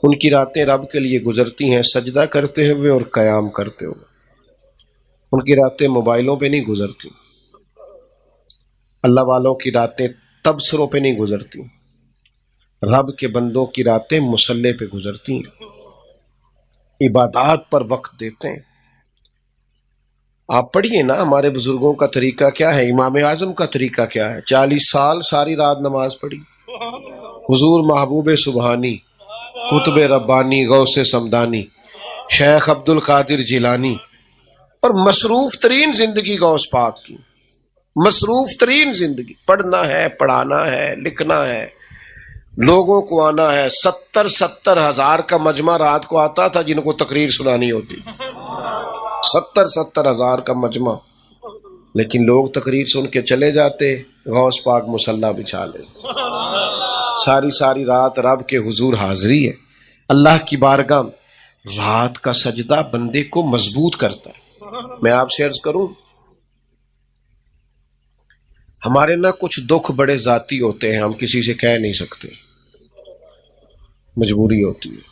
ان کی راتیں رب کے لیے گزرتی ہیں سجدہ کرتے ہوئے اور قیام کرتے ہوئے. ان کی راتیں موبائلوں پہ نہیں گزرتی. اللہ والوں کی راتیں تبصروں پہ نہیں گزرتی، رب کے بندوں کی راتیں مصلے پہ گزرتی ہیں، عبادات پر وقت دیتے ہیں۔ آپ پڑھیے نا ہمارے بزرگوں کا طریقہ کیا ہے، امام اعظم کا طریقہ کیا ہے، 40 سال ساری رات نماز پڑھی، حضور محبوب سبحانی، قطب ربانی، غوث سمدانی، شیخ عبد القادر جیلانی، اور مصروف ترین زندگی غوث پاک کی، مصروف ترین زندگی، پڑھنا ہے، پڑھانا ہے، لکھنا ہے، لوگوں کو آنا ہے۔ 70 ہزار کا مجمع رات کو آتا تھا جن کو تقریر سنانی ہوتی، 70 ہزار کا مجمع، لیکن لوگ تقریر سن کے چلے جاتے، غوث پاک مصلی بچھا لیتے۔ ساری رات رب کے حضور حاضری ہے، اللہ کی بارگاہ۔ رات کا سجدہ بندے کو مضبوط کرتا ہے۔ میں آپ سے عرض کروں، ہمارے نا کچھ دکھ بڑے ذاتی ہوتے ہیں، ہم کسی سے کہہ نہیں سکتے، مجبوری ہوتی ہے۔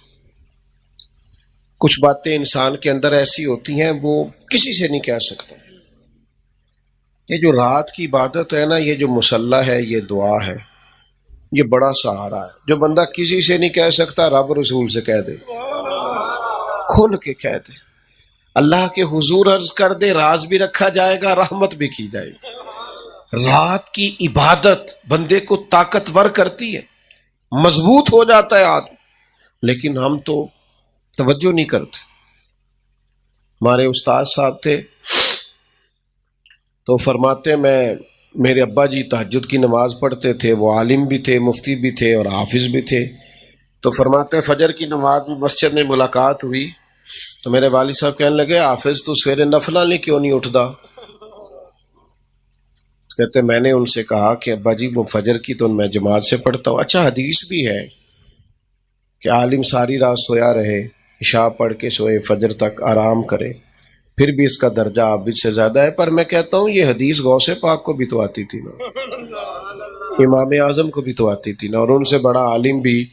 کچھ باتیں انسان کے اندر ایسی ہوتی ہیں وہ کسی سے نہیں کہہ سکتا۔ یہ جو رات کی عبادت ہے نا، یہ جو مصلی ہے، یہ دعا ہے، یہ بڑا سہارا ہے۔ جو بندہ کسی سے نہیں کہہ سکتا، رب رسول سے کہہ دے، کھل کے کہہ دے، اللہ کے حضور عرض کر دے، راز بھی رکھا جائے گا، رحمت بھی کی جائے گی۔ رات کی عبادت بندے کو طاقتور کرتی ہے، مضبوط ہو جاتا ہے آدمی، لیکن ہم تو توجہ نہیں کرتے۔ ہمارے استاد صاحب تھے تو فرماتے، میرے ابا جی تہجد کی نماز پڑھتے تھے، وہ عالم بھی تھے، مفتی بھی تھے اور حافظ بھی تھے، تو فرماتے فجر کی نماز میں مسجد میں ملاقات ہوئی تو میرے والد صاحب کہنے لگے، حافظ تو سویرے نفلہ لے کیوں نہیں اٹھتا؟ کہتے میں نے ان سے کہا کہ ابا جی وہ فجر کی تو میں جماعت سے پڑھتا ہوں۔ اچھا حدیث بھی ہے کہ عالم ساری رات سویا رہے، عشاء پڑھ کے سوئے، فجر تک آرام کرے، پھر بھی اس کا درجہ عابد سے زیادہ ہے۔ پر میں کہتا ہوں یہ حدیث غوث پاک کو بھی تو آتی تھی نا، امام اعظم کو بھی تو آتی تھی نا، اور ان سے بڑا عالم بھی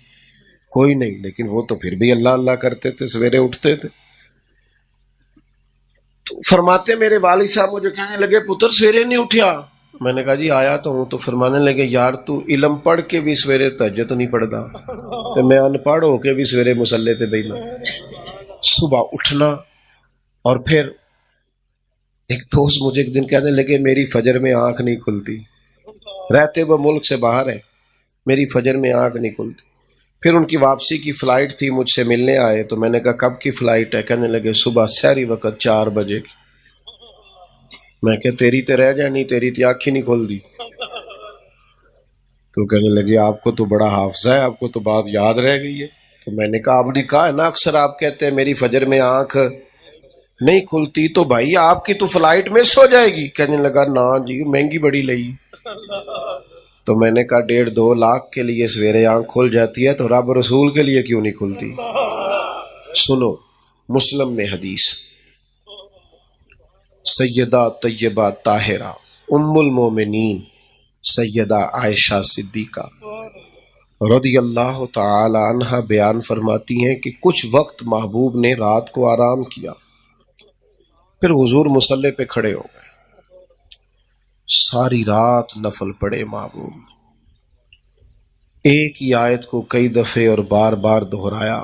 کوئی نہیں، لیکن وہ تو پھر بھی اللہ اللہ کرتے تھے، سویرے اٹھتے تھے۔ تو فرماتے میرے والد صاحب مجھے کہنے لگے، پتر سویرے نہیں اٹھیا؟ میں نے کہا جی آیا تو ہوں۔ تو فرمانے لگے، یار تو علم پڑھ کے بھی سویرے تہجد نہیں پڑھتا، تو میں ان پڑھ ہو کے بھی سویرے مصلی تے بیٹھنا۔ صبح اٹھنا، اور پھر ایک دوست مجھے ایک دن کہنے لگے، میری فجر میں آنکھ نہیں کھلتی، رہتے وہ ملک سے باہر ہے، میری فجر میں آنکھ نہیں کھلتی۔ پھر ان کی واپسی کی فلائٹ تھی، مجھ سے ملنے آئے، تو میں نے کہا کب کی فلائٹ ہے؟ کہنے لگے صبح سحری وقت 4 بجے کی۔ میں کہ تیری تے رہ جانی، تیری تے آنکھ ہی نہیں کھل دی۔ تو کہنے لگے آپ کو تو بڑا حافظہ ہے، آپ کو تو بات یاد رہ گئی ہے۔ تو میں نے کہا آپ نے کہا ہے نا اکثر آپ کہتے ہیں میری فجر میں آنکھ نہیں کھلتی، تو بھائی آپ کی تو فلائٹ مس ہو جائے گی۔ کہنے لگا نا جی مہنگی بڑی لئی۔ تو میں نے کہا 1.5-2 لاکھ کے لیے سویرے آنکھ کھل جاتی ہے، تو رب رسول کے لیے کیوں نہیں کھلتی؟ سنو، مسلم میں حدیث، سیدہ طیبہ طاہرہ ام المومنین سیدہ عائشہ صدیقہ رضی اللہ تعالی عنہ بیان فرماتی ہیں کہ کچھ وقت محبوب نے رات کو آرام کیا، پھر حضور مصلی پہ کھڑے ہو گئے، ساری رات نفل پڑے محبوب نے، ایک ہی آیت کو کئی دفعے اور بار بار دہرایا۔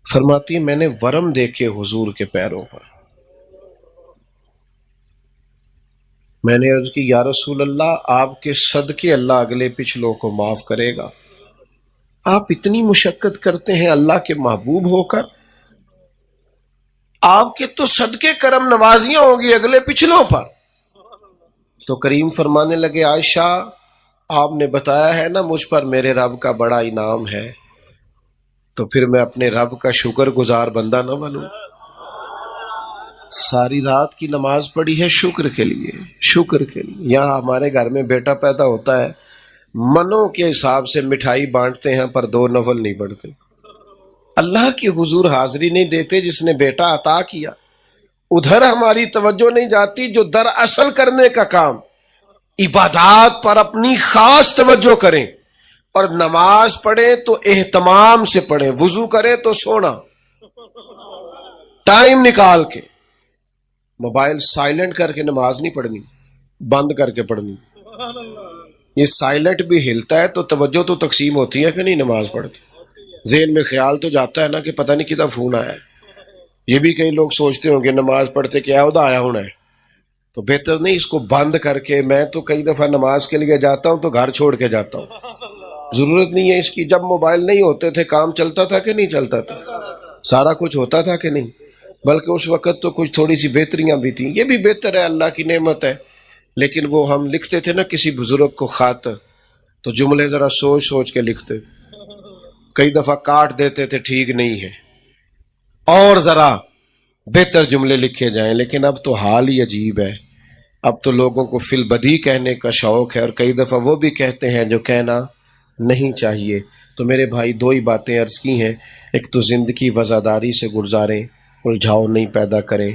فرماتی ہے میں نے ورم دیکھے حضور کے پیروں پر، میں نے عرض کی یا رسول اللہ آپ کے صدقے اللہ اگلے پچھلوں کو معاف کرے گا، آپ اتنی مشقت کرتے ہیں اللہ کے محبوب ہو کر، آپ کے تو صدقے کرم نوازیاں ہوں گی اگلے پچھلوں پر۔ تو کریم فرمانے لگے عائشہ آپ نے بتایا ہے نا مجھ پر میرے رب کا بڑا انعام ہے، تو پھر میں اپنے رب کا شکر گزار بندہ نہ بنوں؟ ساری رات کی نماز پڑھی ہے شکر کے لیے، شکر کے لیے۔ یہاں ہمارے گھر میں بیٹا پیدا ہوتا ہے، منوں کے حساب سے مٹھائی بانٹتے ہیں پر 2 نفل نہیں پڑھتے، اللہ کی حضور حاضری نہیں دیتے جس نے بیٹا عطا کیا، ادھر ہماری توجہ نہیں جاتی۔ جو در اصل کرنے کا کام، عبادات پر اپنی خاص توجہ کریں، اور نماز پڑھیں تو اہتمام سے پڑھیں، وضو کریں تو سونا، ٹائم نکال کے، موبائل سائلنٹ کر کے نماز نہیں پڑھنی، بند کر کے پڑھنی۔ یہ سائلنٹ بھی ہلتا ہے تو توجہ تو تقسیم ہوتی ہے کہ نہیں نماز پڑھ کے؟ ذہن میں خیال تو جاتا ہے نا کہ پتہ نہیں کدھر فون آیا ہے. یہ بھی کئی لوگ سوچتے ہوں گے نماز پڑھتے کیا عہدہ آیا ہونا ہے. تو بہتر نہیں اس کو بند کر کے. میں تو کئی دفعہ نماز کے لیے جاتا ہوں تو گھر چھوڑ کے جاتا ہوں, ضرورت نہیں ہے اس کی. جب موبائل نہیں ہوتے تھے کام چلتا تھا کہ نہیں چلتا تھا؟ سارا کچھ ہوتا تھا کہ نہیں؟ بلکہ اس وقت تو کچھ تھوڑی سی بہتریاں بھی تھیں. یہ بھی بہتر ہے, اللہ کی نعمت ہے. لیکن وہ ہم لکھتے تھے نا کسی بزرگ کو خط, تو جملے ذرا سوچ سوچ کے لکھتے, کئی دفعہ کاٹ دیتے تھے ٹھیک نہیں ہے, اور ذرا بہتر جملے لکھے جائیں. لیکن اب تو حال ہی عجیب ہے. اب تو لوگوں کو فی البدی کہنے کا شوق ہے, اور کئی دفعہ وہ بھی کہتے ہیں جو کہنا نہیں چاہیے. تو میرے بھائی دو ہی باتیں عرض کی ہیں. ایک تو زندگی وزاداری سے گزاریں, الجھاؤ نہیں پیدا کریں.